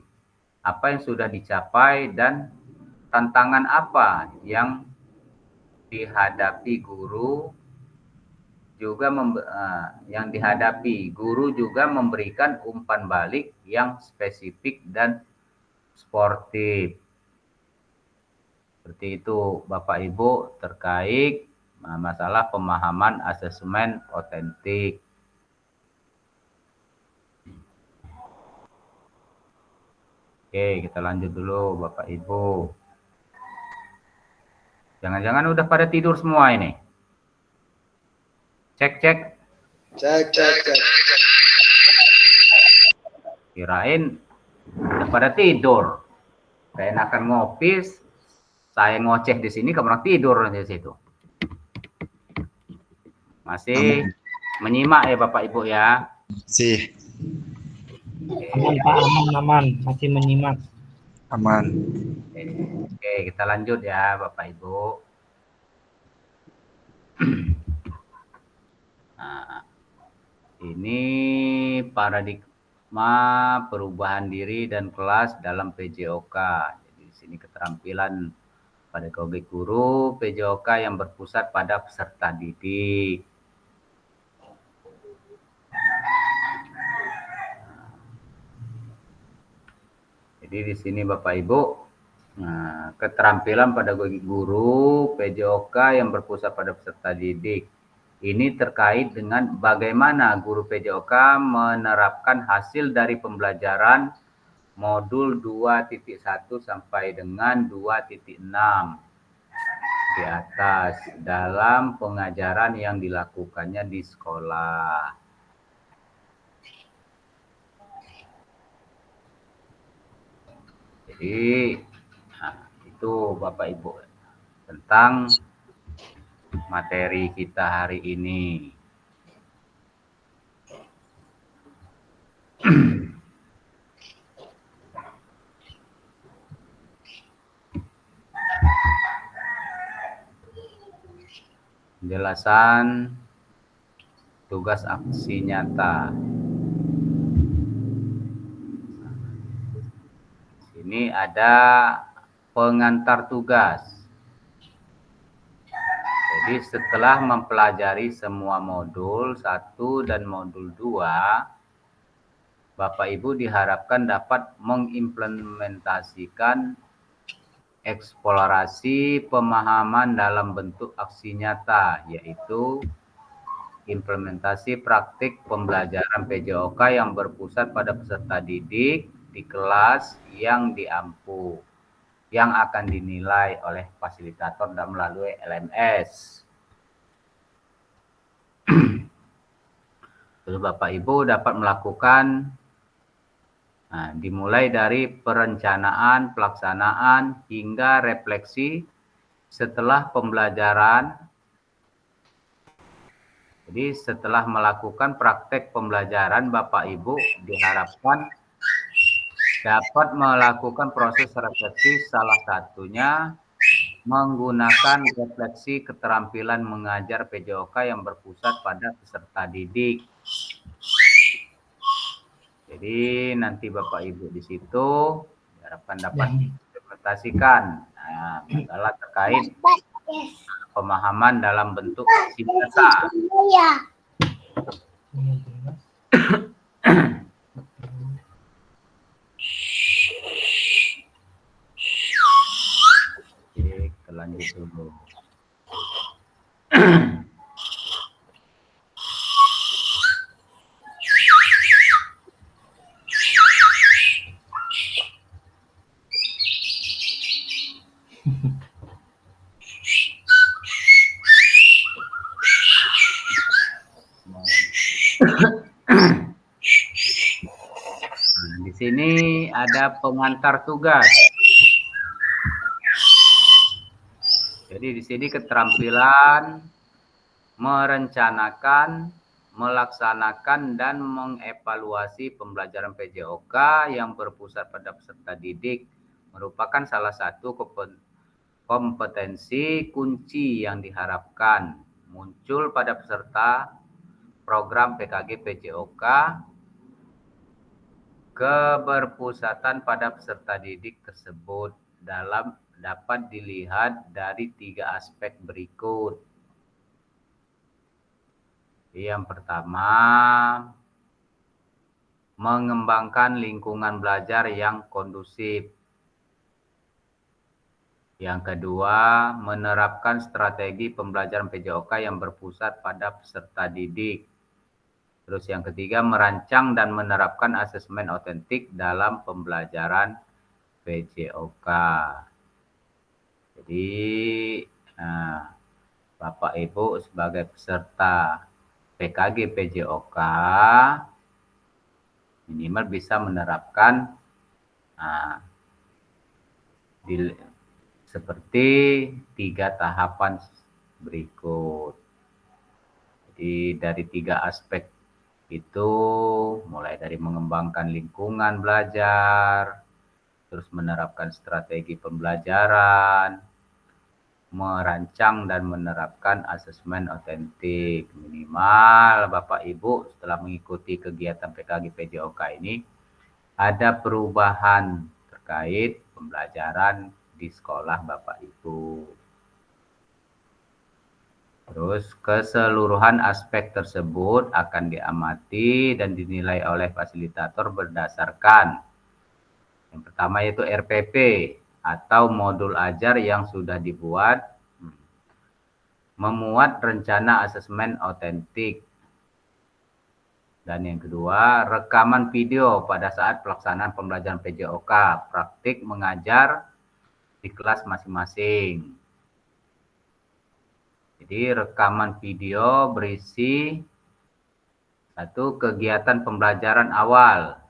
C: Apa yang sudah dicapai dan tantangan apa yang dihadapi guru juga memberikan umpan balik yang spesifik dan sportif. Seperti itu Bapak Ibu terkait masalah pemahaman asesmen otentik. Oke, kita lanjut dulu Bapak Ibu. Jangan-jangan udah pada tidur semua ini. Cek.
A: Cek.
C: Kirain udah pada tidur. Keenakan ngopi, saya ngoceh di sini, kamu orang tidur di situ. Masih menyimak ya Bapak Ibu ya.
B: Sih.
D: Aman Pak, aman. Masih menyimak.
B: Aman.
C: Oke, kita lanjut ya Bapak Ibu. Nah, ini paradigma perubahan diri dan kelas dalam PJOK. Jadi di sini keterampilan pedagogik guru PJOK yang berpusat pada peserta didik. Jadi di sini Bapak Ibu, nah, keterampilan pedagogik guru PJOK yang berpusat pada peserta didik. Ini terkait dengan bagaimana guru PJOK menerapkan hasil dari pembelajaran modul 2.1 sampai dengan 2.6 di atas dalam pengajaran yang dilakukannya di sekolah. Jadi, nah, itu Bapak Ibu tentang materi kita hari ini. Penjelasan tugas aksi nyata. Ini ada pengantar tugas. Jadi setelah mempelajari semua modul 1 dan modul 2, Bapak Ibu diharapkan dapat mengimplementasikan eksplorasi pemahaman dalam bentuk aksi nyata, yaitu implementasi praktik pembelajaran PJOK yang berpusat pada peserta didik di kelas yang diampu, yang akan dinilai oleh fasilitator dan melalui LMS. Terus Bapak Ibu dapat melakukan, nah, dimulai dari perencanaan, pelaksanaan, hingga refleksi setelah pembelajaran. Jadi setelah melakukan praktek pembelajaran, Bapak Ibu diharapkan dapat melakukan proses refleksi, salah satunya menggunakan refleksi keterampilan mengajar PJOK yang berpusat pada peserta didik. Jadi nanti Bapak Ibu di situ diharapkan dapat implementasikan masalah terkait pemahaman dalam bentuk aksi nyata. Oke, kita lanjut dulu. Nah, di sini ada pengantar tugas. Jadi di sini keterampilan merencanakan, melaksanakan, dan mengevaluasi pembelajaran PJOK yang berpusat pada peserta didik merupakan salah satu kompetensi kunci yang diharapkan muncul pada peserta program PKG PJOK. Keberpusatan pada peserta didik tersebut dapat dilihat dari 3 aspek berikut. Yang pertama, mengembangkan lingkungan belajar yang kondusif. Yang kedua, menerapkan strategi pembelajaran PJOK yang berpusat pada peserta didik. Terus yang ketiga, merancang dan menerapkan asesmen otentik dalam pembelajaran PJOK. Jadi Nah, Bapak Ibu sebagai peserta PKG PJOK minimal bisa menerapkan seperti 3 tahapan berikut. Jadi dari 3 aspek itu mulai dari mengembangkan lingkungan belajar, terus menerapkan strategi pembelajaran, merancang dan menerapkan asesmen otentik. Minimal Bapak Ibu setelah mengikuti kegiatan PKG PJOK ini ada perubahan terkait pembelajaran di sekolah Bapak Ibu. Terus keseluruhan aspek tersebut akan diamati dan dinilai oleh fasilitator berdasarkan yang pertama yaitu RPP atau modul ajar yang sudah dibuat, memuat rencana asesmen otentik. Dan yang kedua, rekaman video pada saat pelaksanaan pembelajaran PJOK, praktik mengajar di kelas masing-masing. Jadi rekaman video berisi 1. Kegiatan pembelajaran awal.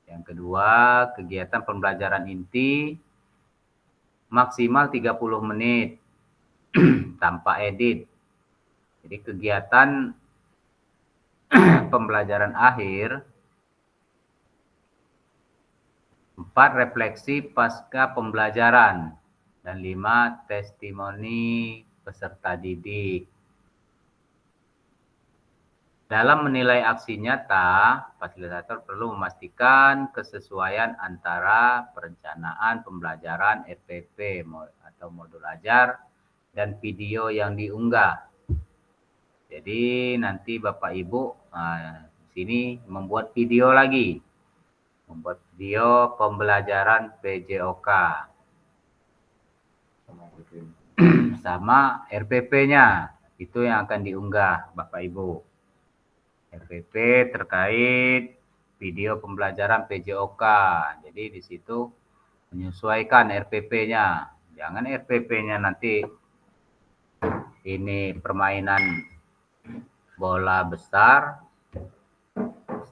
C: Yang kedua, kegiatan pembelajaran inti maksimal 30 menit tanpa edit. Jadi kegiatan pembelajaran akhir 4. Refleksi pasca pembelajaran dan 5. Testimoni peserta didik. Dalam menilai aksi nyata, fasilitator perlu memastikan kesesuaian antara perencanaan pembelajaran RPP atau modul ajar dan video yang diunggah. Jadi nanti Bapak Ibu di sini membuat video lagi, membuat video pembelajaran PJOK sama RPP-nya, itu yang akan diunggah Bapak Ibu. RPP terkait video pembelajaran PJOK. Jadi di situ menyesuaikan RPP-nya. Jangan RPP-nya nanti ini permainan bola besar,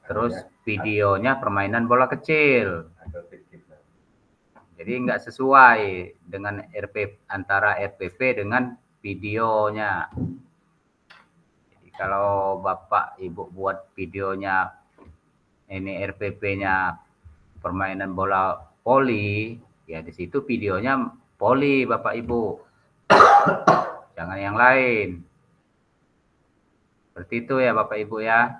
C: terus videonya permainan bola kecil. Jadi nggak sesuai dengan antara RPP dengan videonya. Jadi kalau Bapak Ibu buat videonya ini RPP-nya permainan bola voli, ya di situ videonya voli Bapak Ibu. Jangan yang lain. Seperti itu ya Bapak Ibu ya.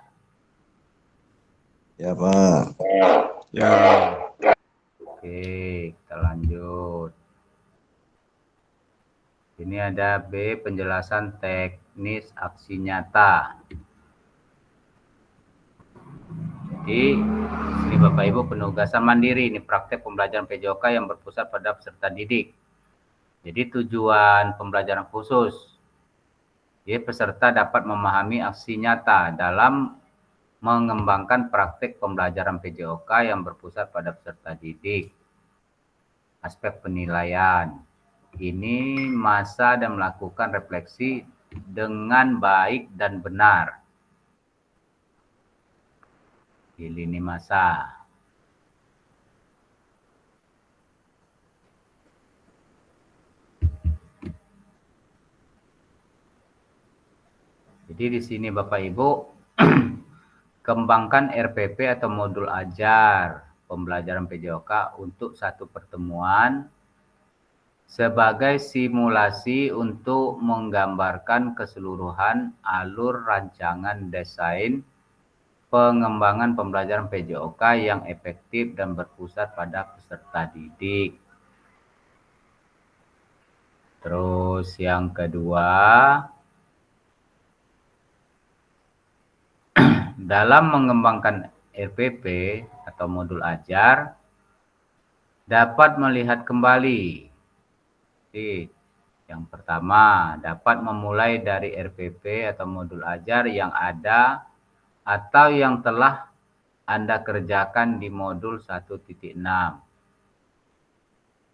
B: Ya, Pak.
E: Ya.
C: Oke, kita lanjut. Ini ada B, penjelasan teknis aksi nyata. Jadi, ini Bapak Ibu penugasan mandiri, ini praktek pembelajaran PJOK yang berpusat pada peserta didik. Jadi tujuan pembelajaran khusus. Jadi peserta dapat memahami aksi nyata dalam mengembangkan praktek pembelajaran PJOK yang berpusat pada peserta didik. Aspek penilaian. Ini masa dan melakukan refleksi dengan baik dan benar. Di lini masa. Jadi di sini Bapak Ibu kembangkan RPP atau modul ajar pembelajaran PJOK untuk 1 pertemuan sebagai simulasi untuk menggambarkan keseluruhan alur rancangan desain pengembangan pembelajaran PJOK yang efektif dan berpusat pada peserta didik. Terus yang kedua, dalam mengembangkan RPP atau modul ajar dapat melihat kembali. Jadi, yang pertama, dapat memulai dari RPP atau modul ajar yang ada atau yang telah Anda kerjakan di modul 1.6.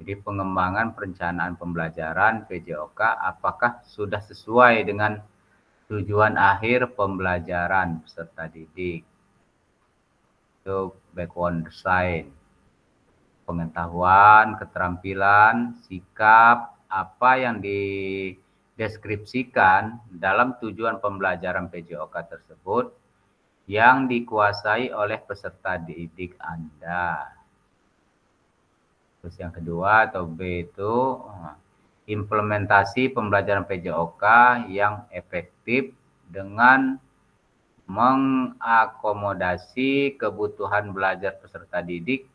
C: Jadi pengembangan perencanaan pembelajaran PJOK apakah sudah sesuai dengan tujuan akhir pembelajaran peserta didik. Itu background design. Pengetahuan, keterampilan, sikap, apa yang dideskripsikan dalam tujuan pembelajaran PJOK tersebut yang dikuasai oleh peserta didik Anda. Terus yang kedua atau B itu implementasi pembelajaran PJOK yang efektif dengan mengakomodasi kebutuhan belajar peserta didik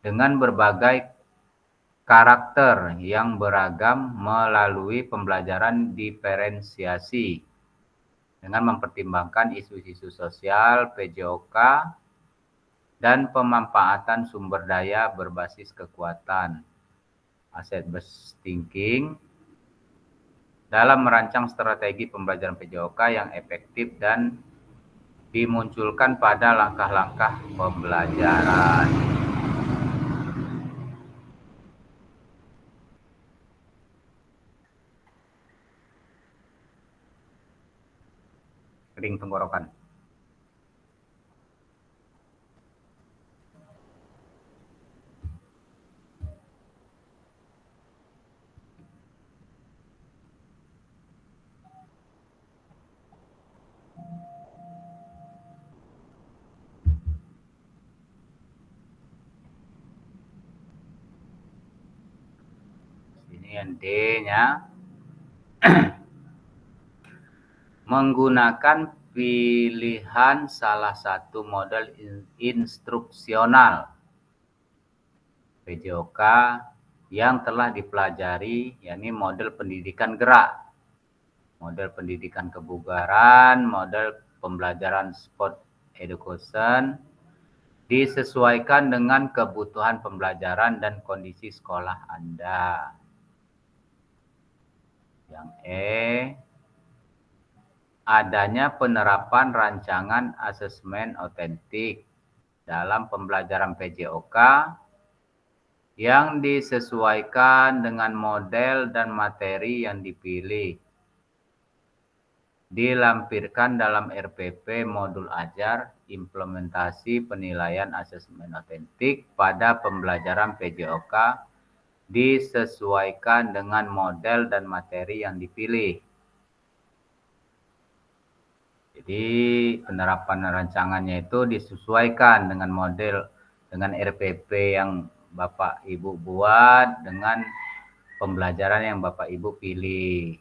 C: dengan berbagai karakter yang beragam melalui pembelajaran diferensiasi dengan mempertimbangkan isu-isu sosial PJOK dan pemanfaatan sumber daya berbasis kekuatan asset based thinking dalam merancang strategi pembelajaran PJOK yang efektif dan dimunculkan pada langkah-langkah pembelajaran. Kering tenggorokan. Ini yang D-nya. Menggunakan pilihan salah satu model instruksional PJOK yang telah dipelajari, yakni model pendidikan gerak, model pendidikan kebugaran, model pembelajaran sport education, disesuaikan dengan kebutuhan pembelajaran dan kondisi sekolah Anda. Yang E, adanya penerapan rancangan asesmen otentik dalam pembelajaran PJOK yang disesuaikan dengan model dan materi yang dipilih. Dilampirkan dalam RPP modul ajar implementasi penilaian asesmen otentik pada pembelajaran PJOK disesuaikan dengan model dan materi yang dipilih. Jadi penerapan rancangannya itu disesuaikan dengan model, dengan RPP yang Bapak Ibu buat, dengan pembelajaran yang Bapak Ibu pilih.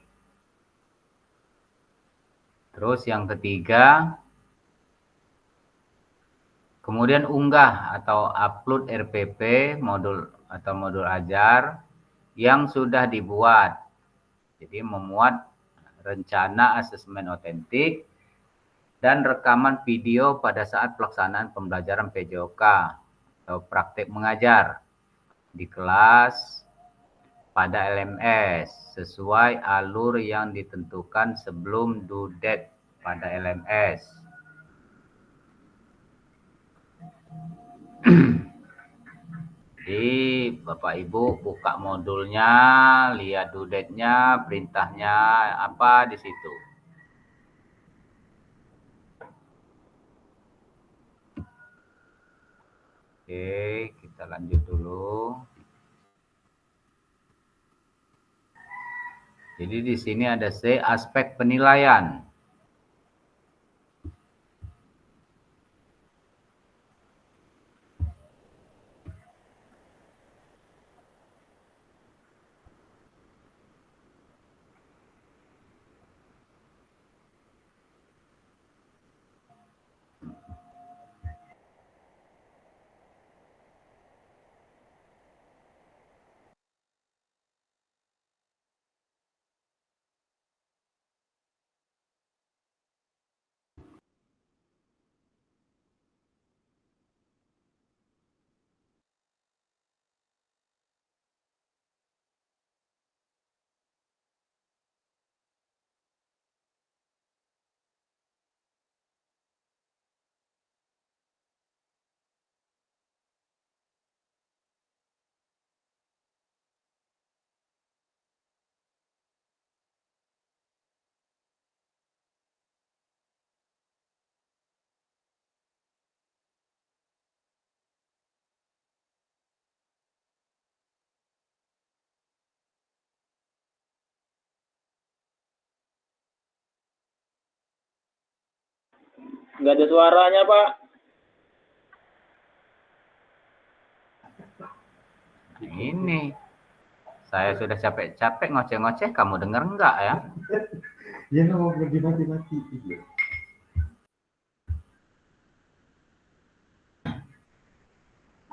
C: Terus yang ketiga, kemudian unggah atau upload RPP modul atau modul ajar yang sudah dibuat. Jadi memuat rencana asesmen otentik dan rekaman video pada saat pelaksanaan pembelajaran PJOK atau praktek mengajar di kelas pada LMS sesuai alur yang ditentukan sebelum due date pada LMS. Jadi Bapak Ibu buka modulnya, lihat due date-nya, perintahnya apa di situ. Oke, kita lanjut dulu. Jadi di sini ada C, aspek penilaian.
E: Nggak ada suaranya, Pak.
C: Ini saya sudah capek-capek ngoceh-ngoceh, kamu dengar enggak ya?
A: Dia nggak mau pergi mati-mati.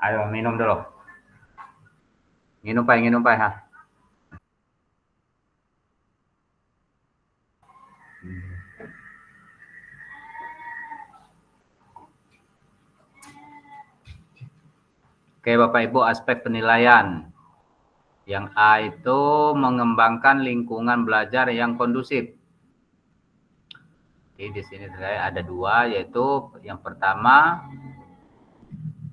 C: Ayo minum dulu. Minum Pak, ha. Oke, Bapak Ibu, aspek penilaian. Yang A itu mengembangkan lingkungan belajar yang kondusif. Jadi di sini saya ada dua, yaitu yang pertama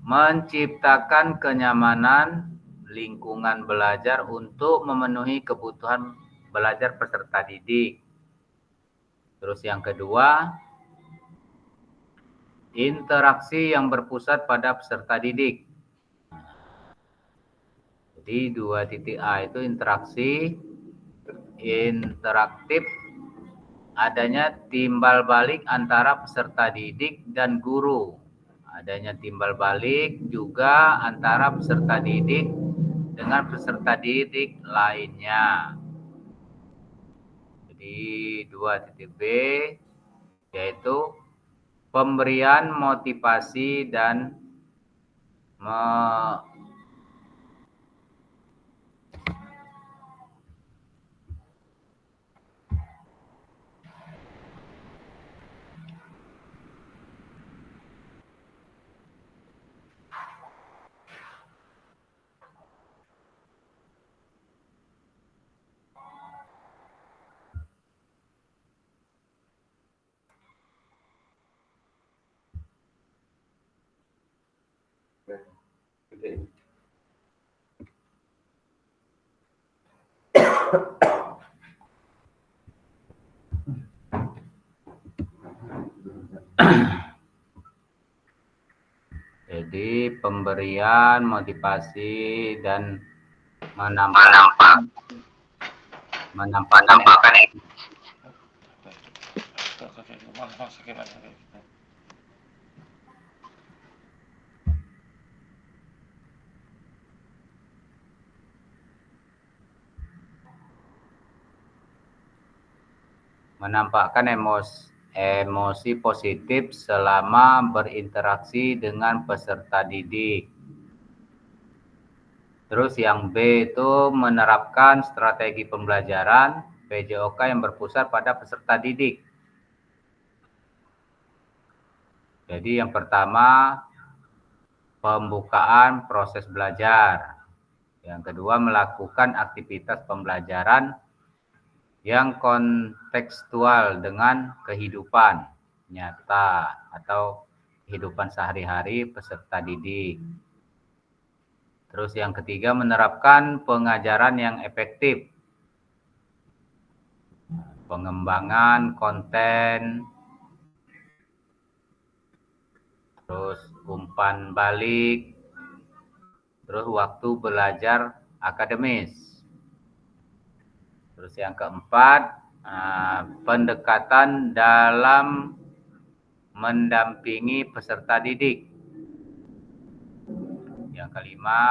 C: menciptakan kenyamanan lingkungan belajar untuk memenuhi kebutuhan belajar peserta didik. Terus yang kedua, interaksi yang berpusat pada peserta didik. Jadi 2.A itu interaksi interaktif, adanya timbal balik antara peserta didik dan guru. Adanya timbal balik juga antara peserta didik dengan peserta didik lainnya. Jadi 2.B yaitu pemberian motivasi dan jadi pemberian motivasi dan menampakkan emosi positif selama berinteraksi dengan peserta didik. Terus yang B itu menerapkan strategi pembelajaran PJOK yang berpusat pada peserta didik. Jadi yang pertama, pembukaan proses belajar. Yang kedua, melakukan aktivitas pembelajaran yang kontekstual dengan kehidupan nyata atau kehidupan sehari-hari peserta didik. Terus yang ketiga, menerapkan pengajaran yang efektif. Pengembangan konten, terus umpan balik, terus waktu belajar akademis. Terus yang keempat, pendekatan dalam mendampingi peserta didik. Yang kelima,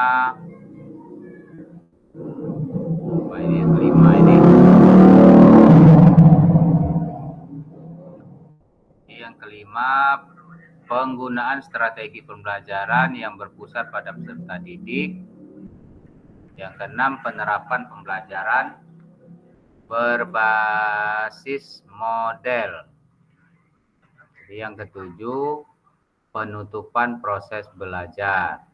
C: Yang kelima, penggunaan strategi pembelajaran yang berpusat pada peserta didik. Yang keenam, penerapan pembelajaran berbasis model. Jadi yang ketujuh, penutupan proses belajar.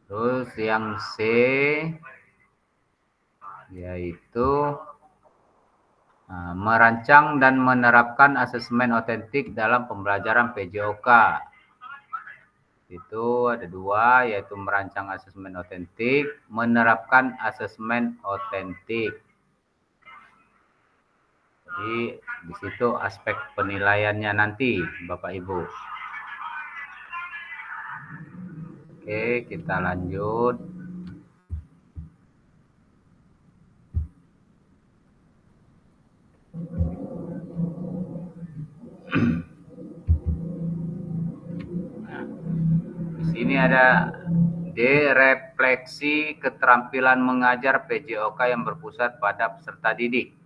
C: Terus yang C yaitu merancang dan menerapkan asesmen otentik dalam pembelajaran PJOK. Itu ada dua, yaitu merancang asesmen otentik, menerapkan asesmen otentik. Jadi di situ aspek penilaiannya nanti, Bapak Ibu. Oke, kita lanjut. sini ada D. Refleksi keterampilan mengajar PJOK yang berpusat pada peserta didik.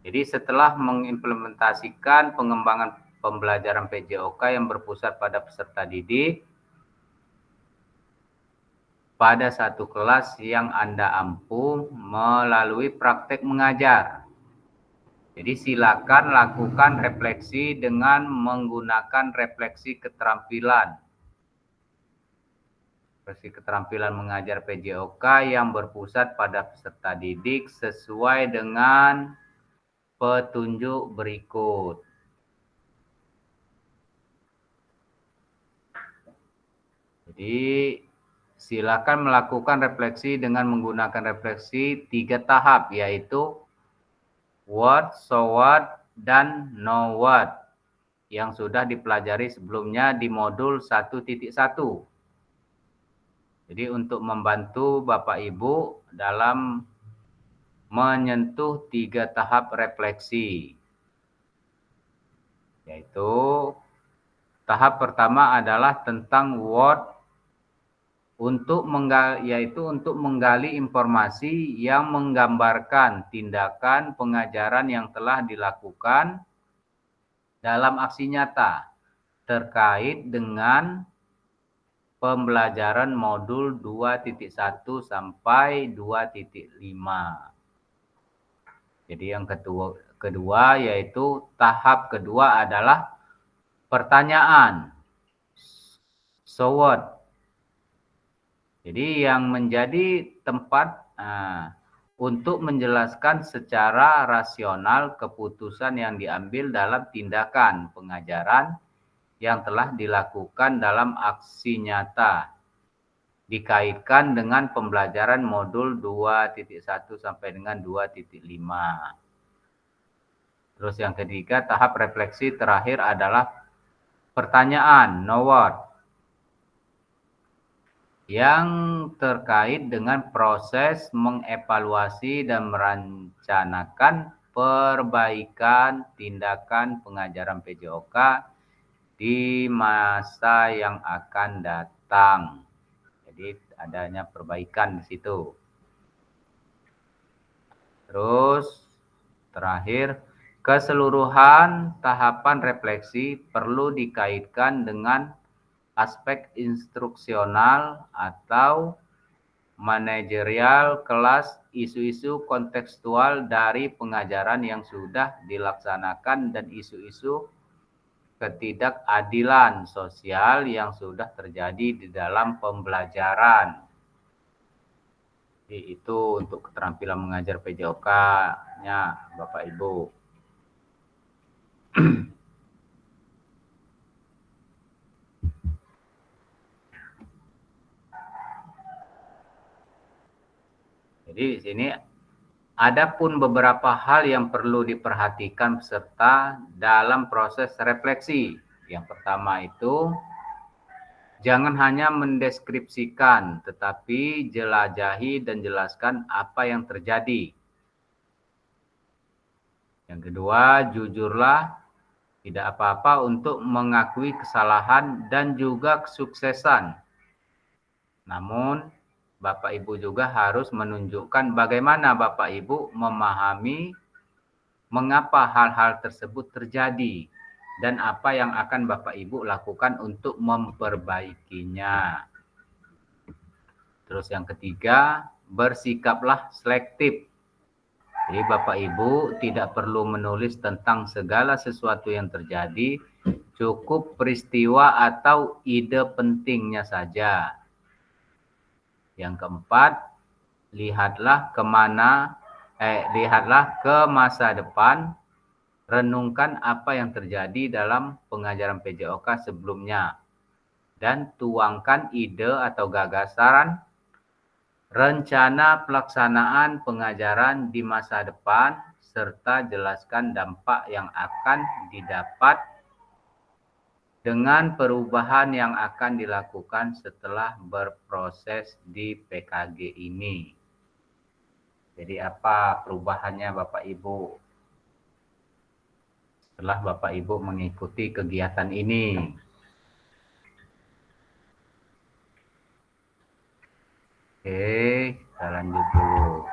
C: Jadi setelah mengimplementasikan pengembangan pembelajaran PJOK yang berpusat pada peserta didik pada satu kelas yang Anda ampu melalui praktek mengajar. Jadi silakan lakukan refleksi dengan menggunakan refleksi keterampilan. Refleksi keterampilan mengajar PJOK yang berpusat pada peserta didik sesuai dengan petunjuk berikut. Jadi silakan melakukan refleksi dengan menggunakan refleksi 3 tahap, yaitu what, so what, dan know what yang sudah dipelajari sebelumnya di modul 1.1. Jadi untuk membantu Bapak Ibu dalam menyentuh 3 tahap refleksi, yaitu tahap pertama adalah tentang what, untuk menggali informasi yang menggambarkan tindakan pengajaran yang telah dilakukan dalam aksi nyata terkait dengan pembelajaran modul 2.1 sampai 2.5. Jadi yang kedua yaitu tahap kedua adalah pertanyaan. So what? Jadi yang menjadi tempat untuk menjelaskan secara rasional keputusan yang diambil dalam tindakan pengajaran yang telah dilakukan dalam aksi nyata dikaitkan dengan pembelajaran modul 2.1 sampai dengan 2.5. Terus yang ketiga, tahap refleksi terakhir adalah pertanyaan, know what, yang terkait dengan proses mengevaluasi dan merencanakan perbaikan tindakan pengajaran PJOK di masa yang akan datang. Jadi adanya perbaikan di situ. Terus terakhir, keseluruhan tahapan refleksi perlu dikaitkan dengan aspek instruksional atau manajerial kelas, isu-isu kontekstual dari pengajaran yang sudah dilaksanakan dan isu-isu ketidakadilan sosial yang sudah terjadi di dalam pembelajaran. Jadi itu untuk keterampilan mengajar PJOK-nya Bapak Ibu. Jadi di sini ada pun beberapa hal yang perlu diperhatikan peserta dalam proses refleksi. Yang pertama itu, jangan hanya mendeskripsikan, tetapi jelajahi dan jelaskan apa yang terjadi. Yang kedua, jujurlah, tidak apa-apa untuk mengakui kesalahan dan juga kesuksesan. Namun, Bapak Ibu juga harus menunjukkan bagaimana Bapak Ibu memahami mengapa hal-hal tersebut terjadi dan apa yang akan Bapak Ibu lakukan untuk memperbaikinya. Terus yang ketiga, bersikaplah selektif. Jadi Bapak Ibu tidak perlu menulis tentang segala sesuatu yang terjadi, cukup peristiwa atau ide pentingnya saja. Yang keempat, lihatlah ke masa depan, renungkan apa yang terjadi dalam pengajaran PJOK sebelumnya, dan tuangkan ide atau gagasan rencana pelaksanaan pengajaran di masa depan, serta jelaskan dampak yang akan didapat dengan perubahan yang akan dilakukan setelah berproses di PKG ini. Jadi apa perubahannya Bapak Ibu setelah Bapak Ibu mengikuti kegiatan ini? Oke, kita lanjut dulu.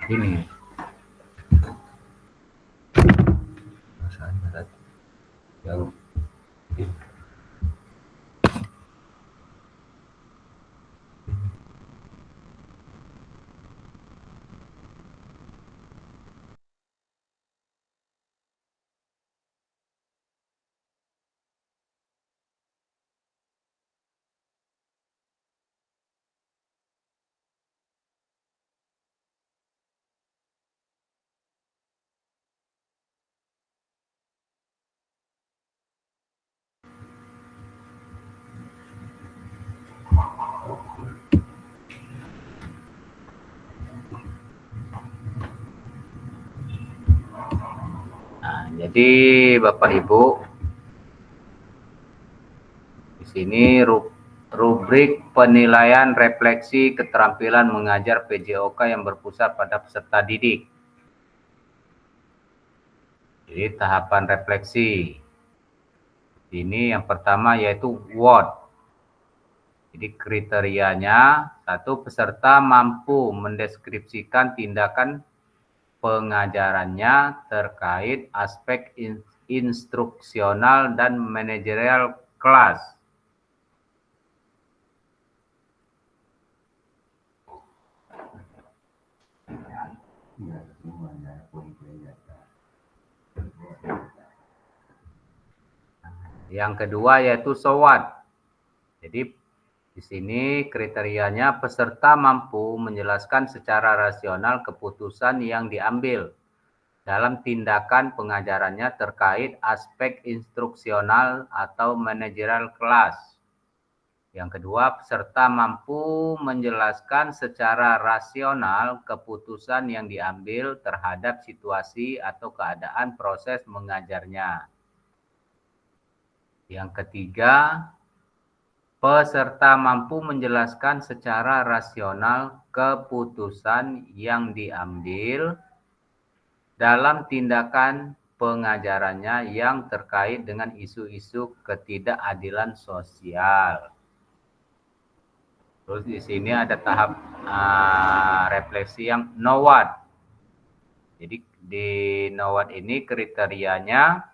C: Ini. Jauh. Nah, jadi Bapak Ibu, di sini rubrik penilaian refleksi keterampilan mengajar PJOK yang berpusat pada peserta didik. Jadi tahapan refleksi. Ini yang pertama yaitu WOT. Jadi kriterianya, satu, peserta mampu mendeskripsikan tindakan pengajarannya terkait aspek instruksional dan manajerial kelas. Yang kedua yaitu SWOT. Jadi di sini kriterianya peserta mampu menjelaskan secara rasional keputusan yang diambil dalam tindakan pengajarannya terkait aspek instruksional atau manajerial kelas. Yang kedua, peserta mampu menjelaskan secara rasional keputusan yang diambil terhadap situasi atau keadaan proses mengajarnya. Yang ketiga, peserta mampu menjelaskan secara rasional keputusan yang diambil dalam tindakan pengajarannya yang terkait dengan isu-isu ketidakadilan sosial. Terus di sini ada tahap refleksi yang NOWAT. Jadi di NOWAT ini kriterianya,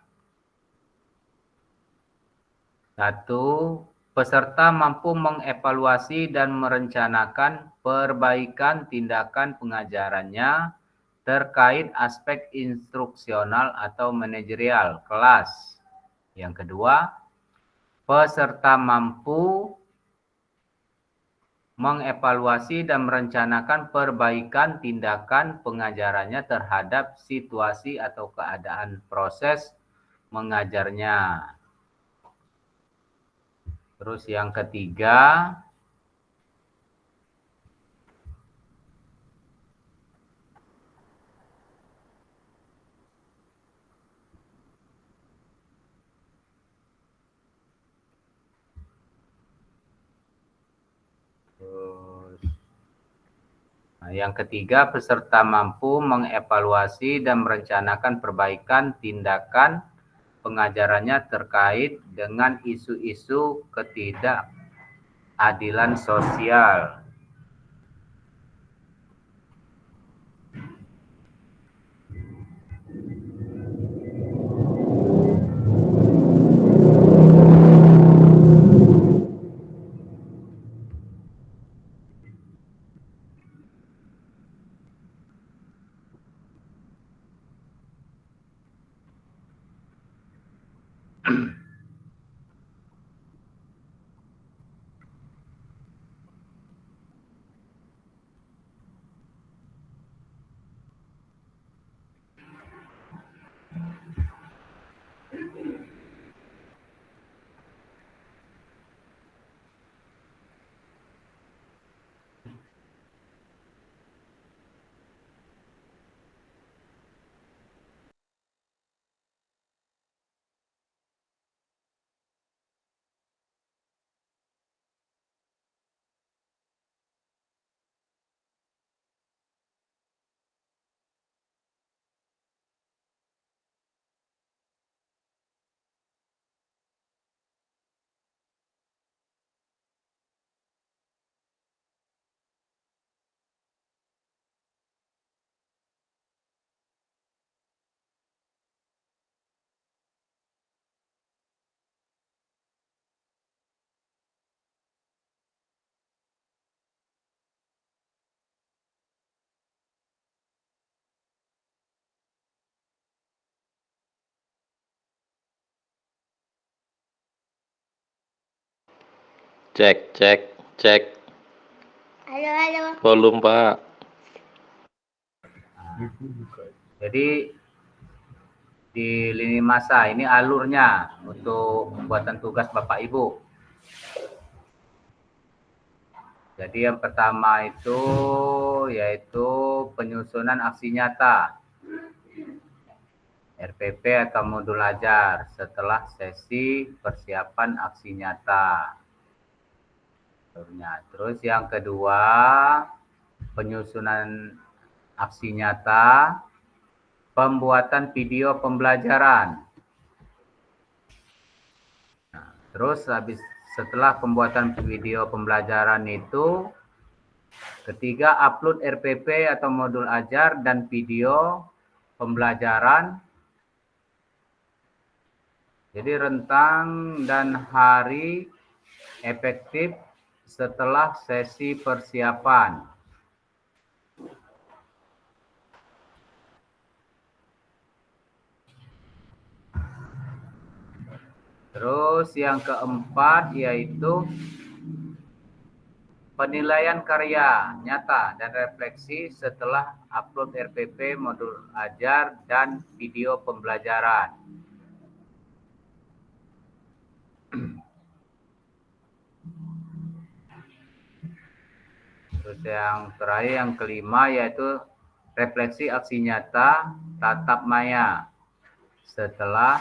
C: satu, peserta mampu mengevaluasi dan merencanakan perbaikan tindakan pengajarannya terkait aspek instruksional atau manajerial kelas. Yang kedua, peserta mampu mengevaluasi dan merencanakan perbaikan tindakan pengajarannya terhadap situasi atau keadaan proses mengajarnya. Terus yang ketiga, peserta mampu mengevaluasi dan merencanakan perbaikan tindakan pengajarannya terkait dengan isu-isu ketidakadilan sosial.
E: Cek, cek, cek.
F: Halo, halo.
E: Volume, Pak.
C: Jadi di lini masa ini alurnya untuk pembuatan tugas Bapak Ibu. Jadi yang pertama itu yaitu penyusunan aksi nyata RPP atau modul ajar setelah sesi persiapan aksi nyata. Terus yang kedua, penyusunan aksi nyata pembuatan video pembelajaran. Nah, terus setelah pembuatan video pembelajaran itu, ketiga, upload RPP atau modul ajar dan video pembelajaran. Jadi rentang dan hari efektif setelah sesi persiapan. Terus yang keempat yaitu penilaian karya nyata dan refleksi setelah upload RPP, modul ajar, dan video pembelajaran. Terus yang terakhir, yang kelima, yaitu refleksi aksi nyata tatap maya setelah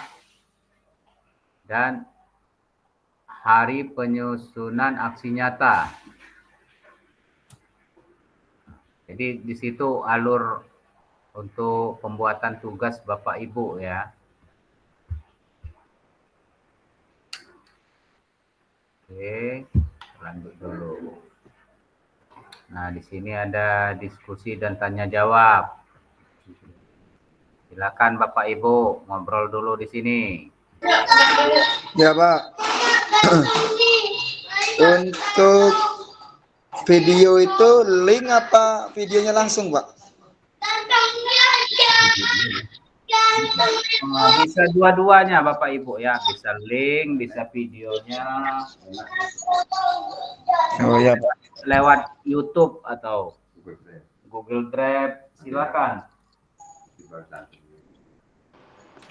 C: dan hari penyusunan aksi nyata. Jadi di situ alur untuk pembuatan tugas Bapak Ibu ya. Oke, lanjut dulu. Nah, di sini ada diskusi dan tanya jawab. Silakan Bapak Ibu ngobrol dulu di sini.
G: Ya, Pak. Untuk video itu link apa videonya langsung, Pak?
C: Bisa dua-duanya Bapak Ibu ya, bisa link, bisa videonya.
G: Oh ya, Pak.
C: Lewat YouTube atau Google Drive, silakan.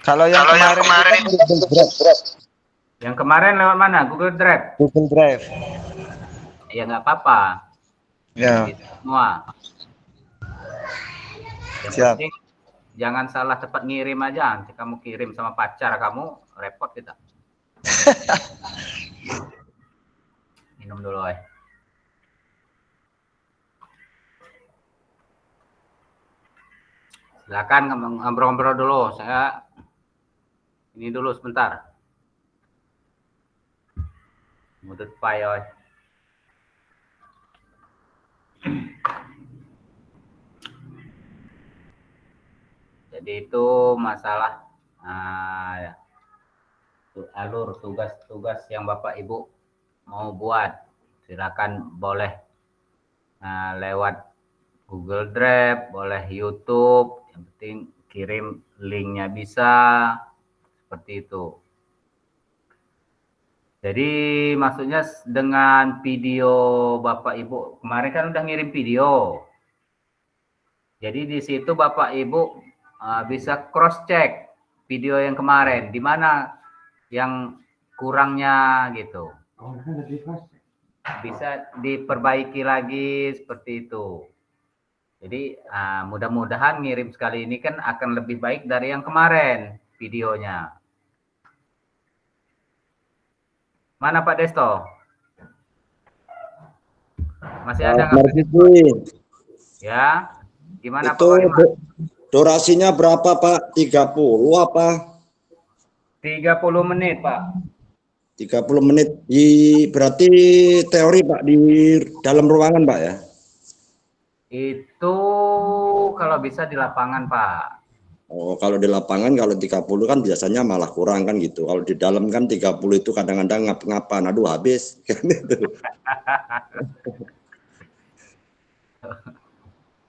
G: Kalau yang kemarin itu kan Google Drive.
C: Yang kemarin lewat mana? Google Drive?
G: Google Drive.
C: Ya nggak apa-apa.
G: Ya.
C: Bisa semua. Yang
G: Siap.
C: penting jangan salah cepat ngirim aja. Nanti kamu kirim sama pacar kamu, repot kita. Minum dulu, Silakan ngobrol-ngobrol dulu. Saya ini dulu sebentar. Mudut file. Jadi itu masalah ya, alur tugas-tugas yang Bapak Ibu mau buat. Silakan boleh lewat Google Drive, boleh YouTube. Yang penting kirim linknya bisa, seperti itu. Jadi maksudnya dengan video Bapak Ibu kemarin kan udah ngirim video. Jadi di situ Bapak Ibu bisa cross check video yang kemarin, di mana yang kurangnya gitu.
A: Oh, kan udah di-cross.
C: Bisa diperbaiki lagi seperti itu. Jadi mudah-mudahan ngirim sekali ini kan akan lebih baik dari yang kemarin videonya. Mana Pak Desto? Masih ada nggak?
H: Marzuki,
C: Ya, gimana
H: itu
C: Pak Wariman?
H: durasinya berapa Pak? 30 apa?
C: 30 menit Pak.
H: 30 menit. Berarti teori Pak di dalam ruangan Pak ya?
C: Itu kalau bisa di lapangan Pak.
H: Oh, kalau di lapangan kalau 30 kan biasanya malah kurang kan gitu. Kalau di dalam kan 30 itu kadang-kadang ngapa-ngapa. Aduh habis.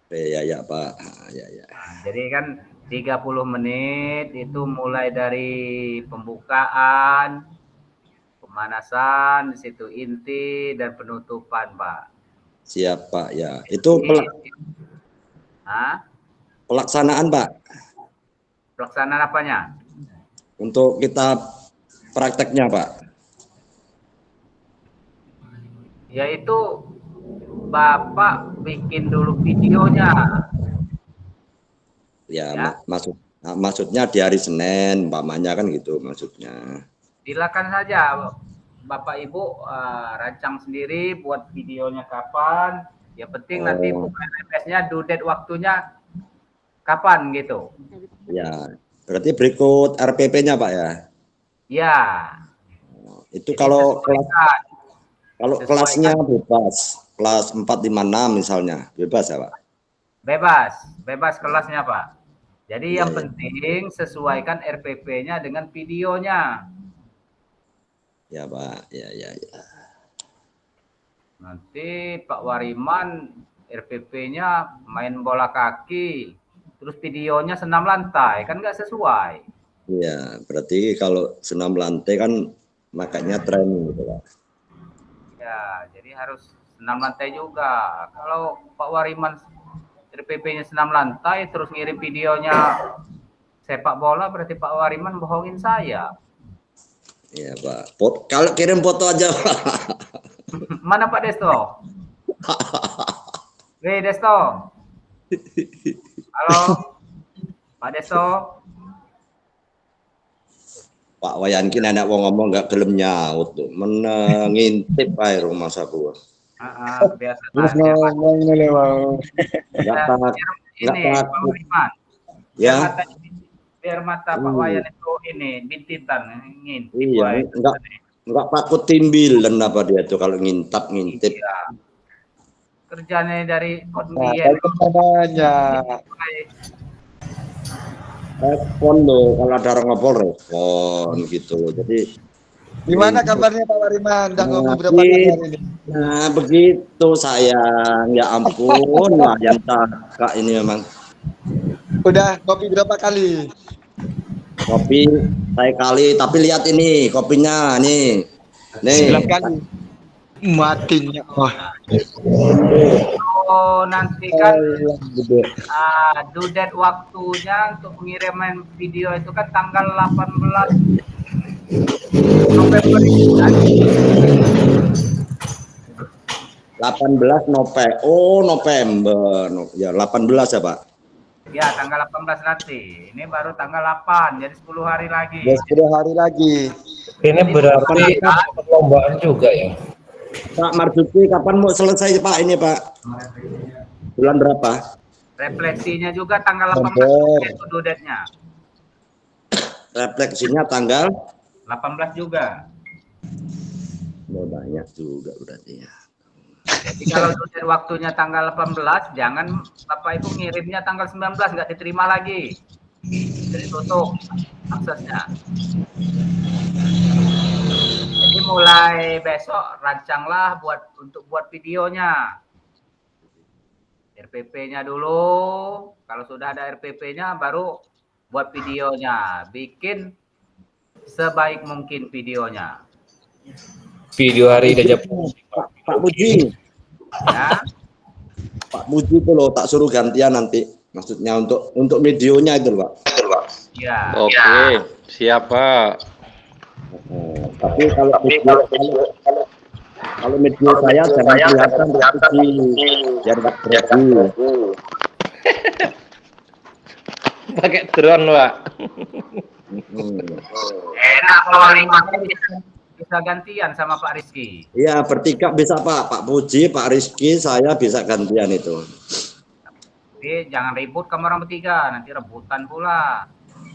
H: Ya Pak. Ya.
C: Jadi kan 30 menit itu mulai dari pembukaan, pemanasan, di situ inti dan penutupan Pak.
H: Siap Pak ya. Itu pelaksanaan Pak.
C: Pelaksanaan apanya?
H: Untuk kita prakteknya Pak.
C: Yaitu Bapak bikin dulu videonya.
H: Ya. Maksudnya di hari Senin, umpamanya kan gitu maksudnya.
C: Silakan saja Bapak Ibu rancang sendiri buat videonya kapan. Yang penting nanti UMS-nya due date waktunya kapan gitu.
H: Ya, berarti berikut RPP-nya Pak ya.
C: Ya.
H: Itu
C: Jadi
H: kalau
C: sesuaikan.
H: kelasnya bebas, kelas 4, 5, 6 misalnya, bebas ya Pak.
C: Bebas kelasnya Pak. Jadi yang penting sesuaikan RPP-nya dengan videonya.
H: Ya Pak, ya.
C: Nanti Pak Wariman RPP-nya main bola kaki, terus videonya senam lantai, kan nggak sesuai.
H: Iya, berarti kalau senam lantai kan makanya training gitu Pak.
C: Ya, jadi harus senam lantai juga. Kalau Pak Wariman RPP-nya senam lantai, terus ngirim videonya sepak bola, berarti Pak Wariman bohongin saya.
H: Iya Pak. Kalau kirim foto aja Pak.
C: Mana Pak Desto? Weh Desto. Halo, Pak Desto.
H: Pak Wayankin anak wong ngomong nggak gelem nyaut tuh, ngintip ae rumah saku.
C: Biasa
G: Terus
C: saja.
G: ngomong ini Bang.
H: Nggak
C: Pak
H: takut.
C: Wariman.
H: Ya.
C: Biar mata Pak Wayan itu ini bintitan ngintip.
H: Iya, nggak takut timbilan apa dia tuh kalau ngintip.
C: Iya. Kerjanya dari
G: Nah, namanya.
H: Respon loh, kalau ada orang ngopol respon gitu loh. Jadi
G: Gimana kabarnya Pak Wariman? Udah ngopi berapa kali hari ini?
H: Nah begitu sayang, ya ampun lah yang kakak ini memang.
G: Udah ngopi berapa kali?
H: Kopi saya kali, tapi lihat ini kopinya nih.
G: 9 kali. Matinya.
C: Oh, nanti kan due date waktunya untuk pengiriman video itu kan tanggal 18 November ini.
H: 18 November. Oh, November. Ya, 18 ya, Pak.
C: Ya, tanggal 18 nanti. Ini baru tanggal 8, jadi 10 hari lagi.
G: Ya, 10 hari lagi.
D: Ini berarti perlombaan juga ya.
H: Pak Marzuki, kapan mau selesai Pak ini Pak? Bulan berapa?
C: Refleksinya juga tanggal 18 itu due date-nya.
H: Refleksinya tanggal
C: 18 juga.
H: Oh, banyak juga berarti ya.
C: Jadi kalau due date waktunya tanggal 18, jangan Bapak Ibu ngirimnya tanggal 19, nggak diterima lagi. Jadi tutup aksesnya. Jadi mulai besok rancanglah untuk buat videonya. RPP-nya dulu. Kalau sudah ada RPP-nya baru buat videonya. Bikin sebaik mungkin videonya.
D: Video hari aja
H: Pak Puji,
C: Ya.
H: Pak Puji itu loh tak suruh gantian nanti. Maksudnya untuk videonya itu loh, Pak.
C: Ya.
E: Oke, siapa?
H: Tapi kalau video saya jangan kelihatan Pak Puji, biar nggak grogi.
E: Pakai drone, Pak.
C: Enak kalau bisa gantian sama Pak Rizky.
H: Iya, bertiga bisa Pak. Pak Puji, Pak Rizky, saya bisa gantian itu.
C: Tapi jangan ribut kamu orang bertiga, nanti rebutan pula.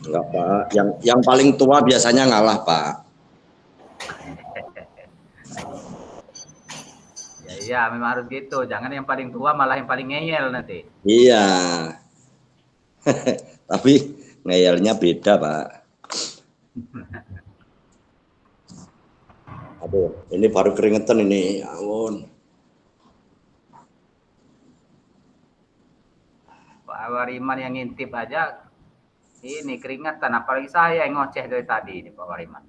H: Enggak Pak, yang paling tua biasanya ngalah Pak.
C: Ya, memang harus gitu. Jangan yang paling tua malah yang paling ngeyel nanti.
H: Iya. Tapi ngeyelnya beda Pak. Aduh, ini baru keringetan ini, ya ampun.
C: Pak Wariman yang ngintip aja ini keringetan, apalagi saya yang ngoceh dari tadi ini Pak Wariman.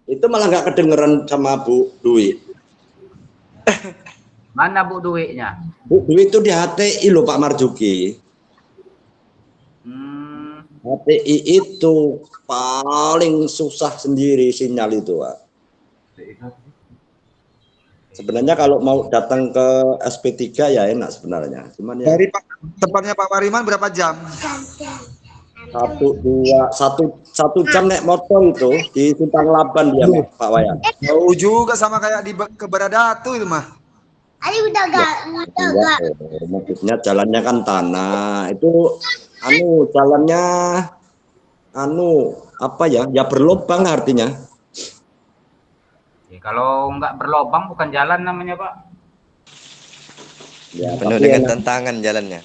H: Itu malah nggak kedengeran sama Bu Dwi.
C: Mana Bu duitnya?
H: Bu Dwi itu di HTI loh Pak Marjuki. HTI itu paling susah sendiri sinyal itu Pak. Sebenarnya kalau mau datang ke SP3 ya enak sebenarnya. Cuman ya
G: Dari tempatnya Pak Wariman berapa jam?
H: satu jam naik motor itu di Simpang Laban dia Pak Wayan.
G: Jauh juga sama kayak di Keberadatu itu mah.
F: Ali udah gak.
H: Maksudnya jalannya kan tanah itu jalannya apa ya berlubang artinya.
C: Ya, kalau nggak berlobang bukan jalan namanya Pak.
H: Ya,
B: Penuh
H: tapi
B: dengan
H: enak,
B: tantangan jalannya.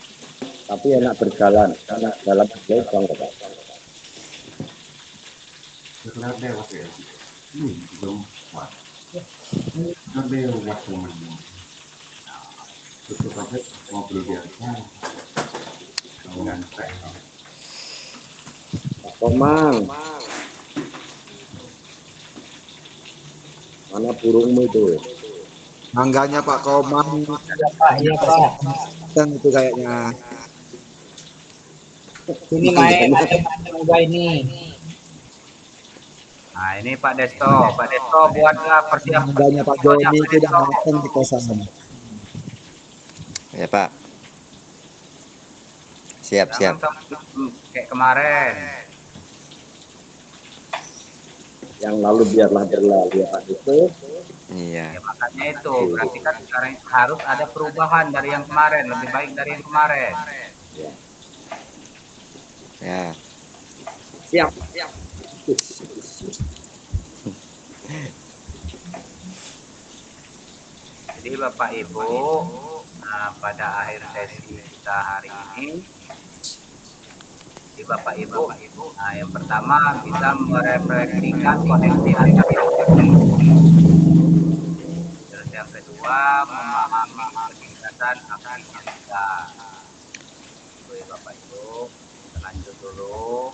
H: tapi enak berjalan karena jalan berlubang Pak.
A: Setelah lewat ya. Belum kuat. Setelah lewat teman. Tutup aja ngobrol biasa. Dengan saya.
H: Pak Komang. Mana burungmu itu?
G: Mangganya Pak Komang.
D: Iya Pak.
G: Dan itu kayaknya.
D: Ini main mangga ini.
C: Nah ini Pak Desto buatlah persiapan.
G: Mangganya Pak Joni tidak datang di kosan.
B: Ya Pak. Siap.
C: Kayak kemarin.
H: Yang lalu biarlah berlalu ya Pak itu.
B: Iya.
C: Ya, makanya itu berarti kan sekarang harus ada perubahan dari yang kemarin, lebih baik dari yang kemarin.
B: Ya.
H: Siap.
C: Jadi Bapak Ibu, pada akhir sesi kita hari ini, Bapak Ibu, yang pertama bisa merefleksikan koneksi antar individu. Terus yang kedua memahami kegiatan aktivitas. Oke Bapak Ibu, kita lanjut dulu.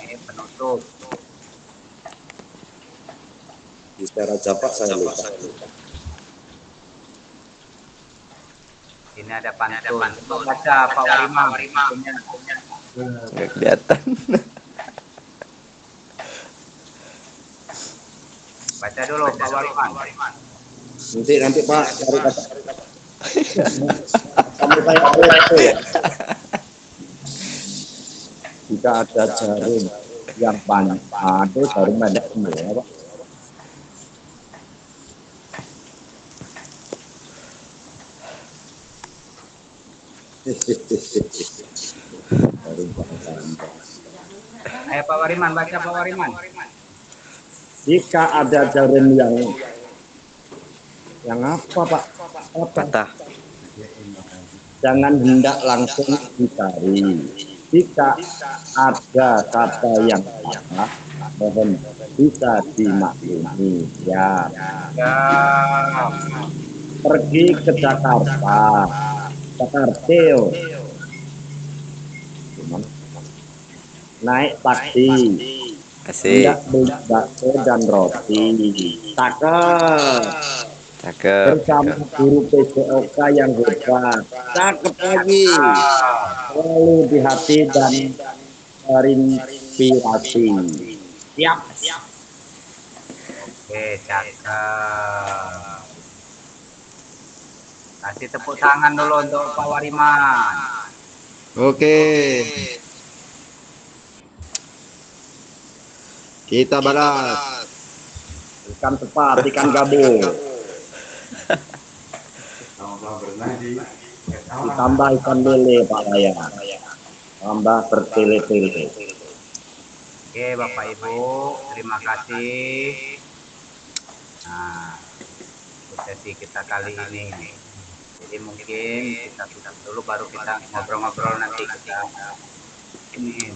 C: Ini penutup.
H: Di secara japak saya lupa.
C: Ini ada pantun. Baca Pak Wariman.
B: Nggak kelihatan.
C: Baca dulu Pak Wariman.
H: Nanti Pak cari kata. Kamu tanya apa ya? Jika ada jarum yang panjang, ada jarum pendek semua Pak. Jarum panjang.
C: Ayo Pak Wariman, baca Pak Wariman.
H: Jika ada jarum yang apa Pak?
B: Patah.
H: Jangan hendak langsung dicari. Jika ada kata yang salah, mohon bisa dimaklumi. Ya. Pergi ke Jakarta. Naik taksi.
B: Asik.
H: Hendak beli bakso dan roti. Cakep.
B: Cakep.
H: Bersama guru PJOK yang hebat. Cakep lagi. Selalu di hati dan terinspirasi. Siap.
C: Oke, cakep. Kasih tepuk tangan dulu untuk Pak Wariman.
H: Oke. Kita balas. Ikan tepat, ikan gabung. Ditambah ikan lele Pak Raya. Tambah bertele-tele.
C: Oke, Bapak Ibu, terima kasih. Nah, untuk sesi kita kali ini. Jadi mungkin kita tutup dulu baru kita ngobrol-ngobrol nanti kita ini.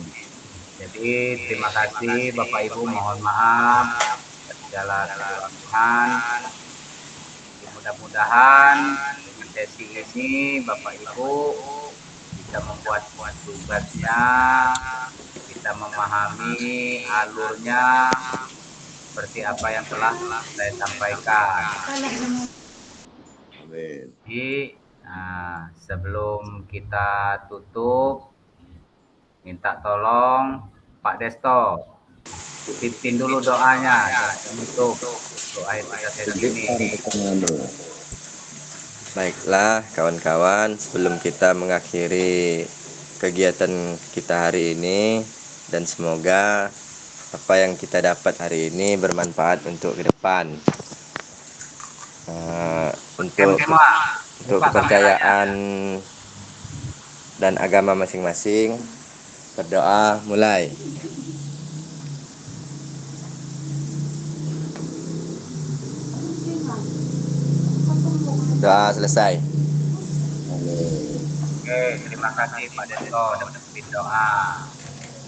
C: Jadi terima kasih Bapak Ibu, mohon maaf segala kekurangan. Mudah-mudahan dengan sesi ini Bapak Ibu bisa membuat tugasnya, bisa memahami alurnya seperti apa yang telah saya sampaikan.
H: Amin.
C: Jadi sebelum kita tutup, minta tolong Pak Desto pimpin dulu doanya untuk doa kita sesi ini.
B: Baiklah kawan-kawan, sebelum kita mengakhiri kegiatan kita hari ini, dan semoga apa yang kita dapat hari ini bermanfaat untuk ke depan. Untuk kepercayaan dan agama masing-masing, berdoa mulai. Doa selesai.
C: Oke, terima kasih Pak Desto sudah pimpin doa.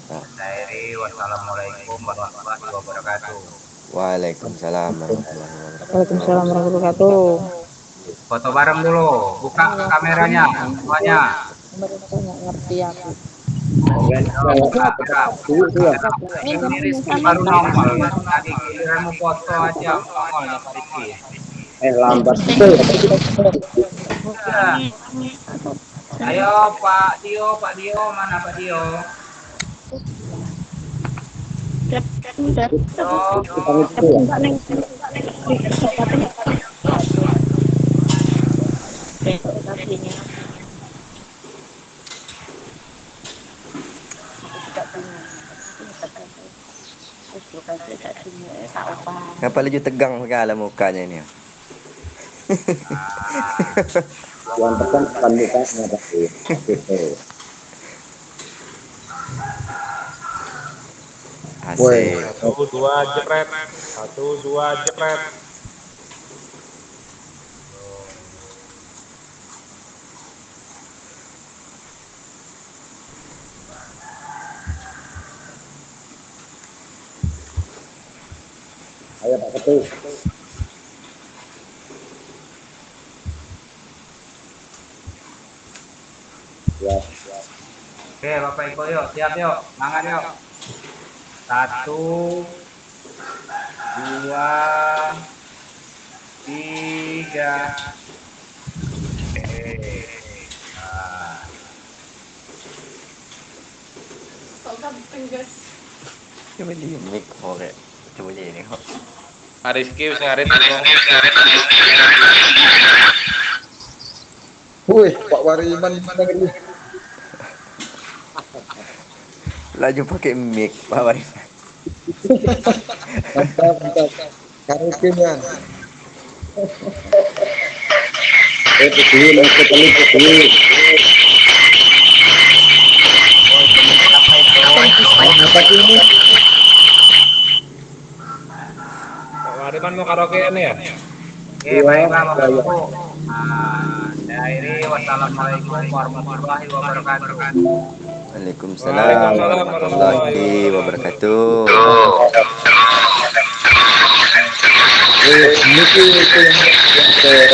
C: Saya wassalamualaikum warahmatullahi wabarakatuh.
B: Waalaikumsalam warahmatullahi wabarakatuh.
I: Waalaikumsalam warahmatullahi wabarakatuh.
C: Foto bareng dulu, buka kameranya semuanya.
I: Nggak ngerti aku.
C: Miris baru nongol, tadi giliranmu foto aja nongolnya Pak Rizky.
H: Lambat.
C: Ayo Pak Dio, mana Pak Dio?
B: Kenapa laju tegang segala mukanya ini?
H: Yang pesan bukan mukanya tapi.
B: Asik.
E: 1, 2, jepret. 1, 2, jepret.
H: Ayo Pak Ketua. Ya.
C: Oke Bapak Ibu yuk, siap yuk, semangat yuk. 1, 2, 3.
B: Coba di mic oke. Coba aja ini kok.
E: Pak Rizky wis ngarit.
G: Wih, Pak Wariman dengerin.
B: Laju pakai mic Pak Wariman.
G: Mantap. Karaoke-nya.
E: Pak Wariman mau karaoke ini ya?
C: Oke, baiklah Bapak Ibu. Saya akhiri, wassalamualaikum warahmatullahi wabarakatuh.
B: Waalaikumsalam warahmatullahi wabarakatuh.
G: Ini itu yang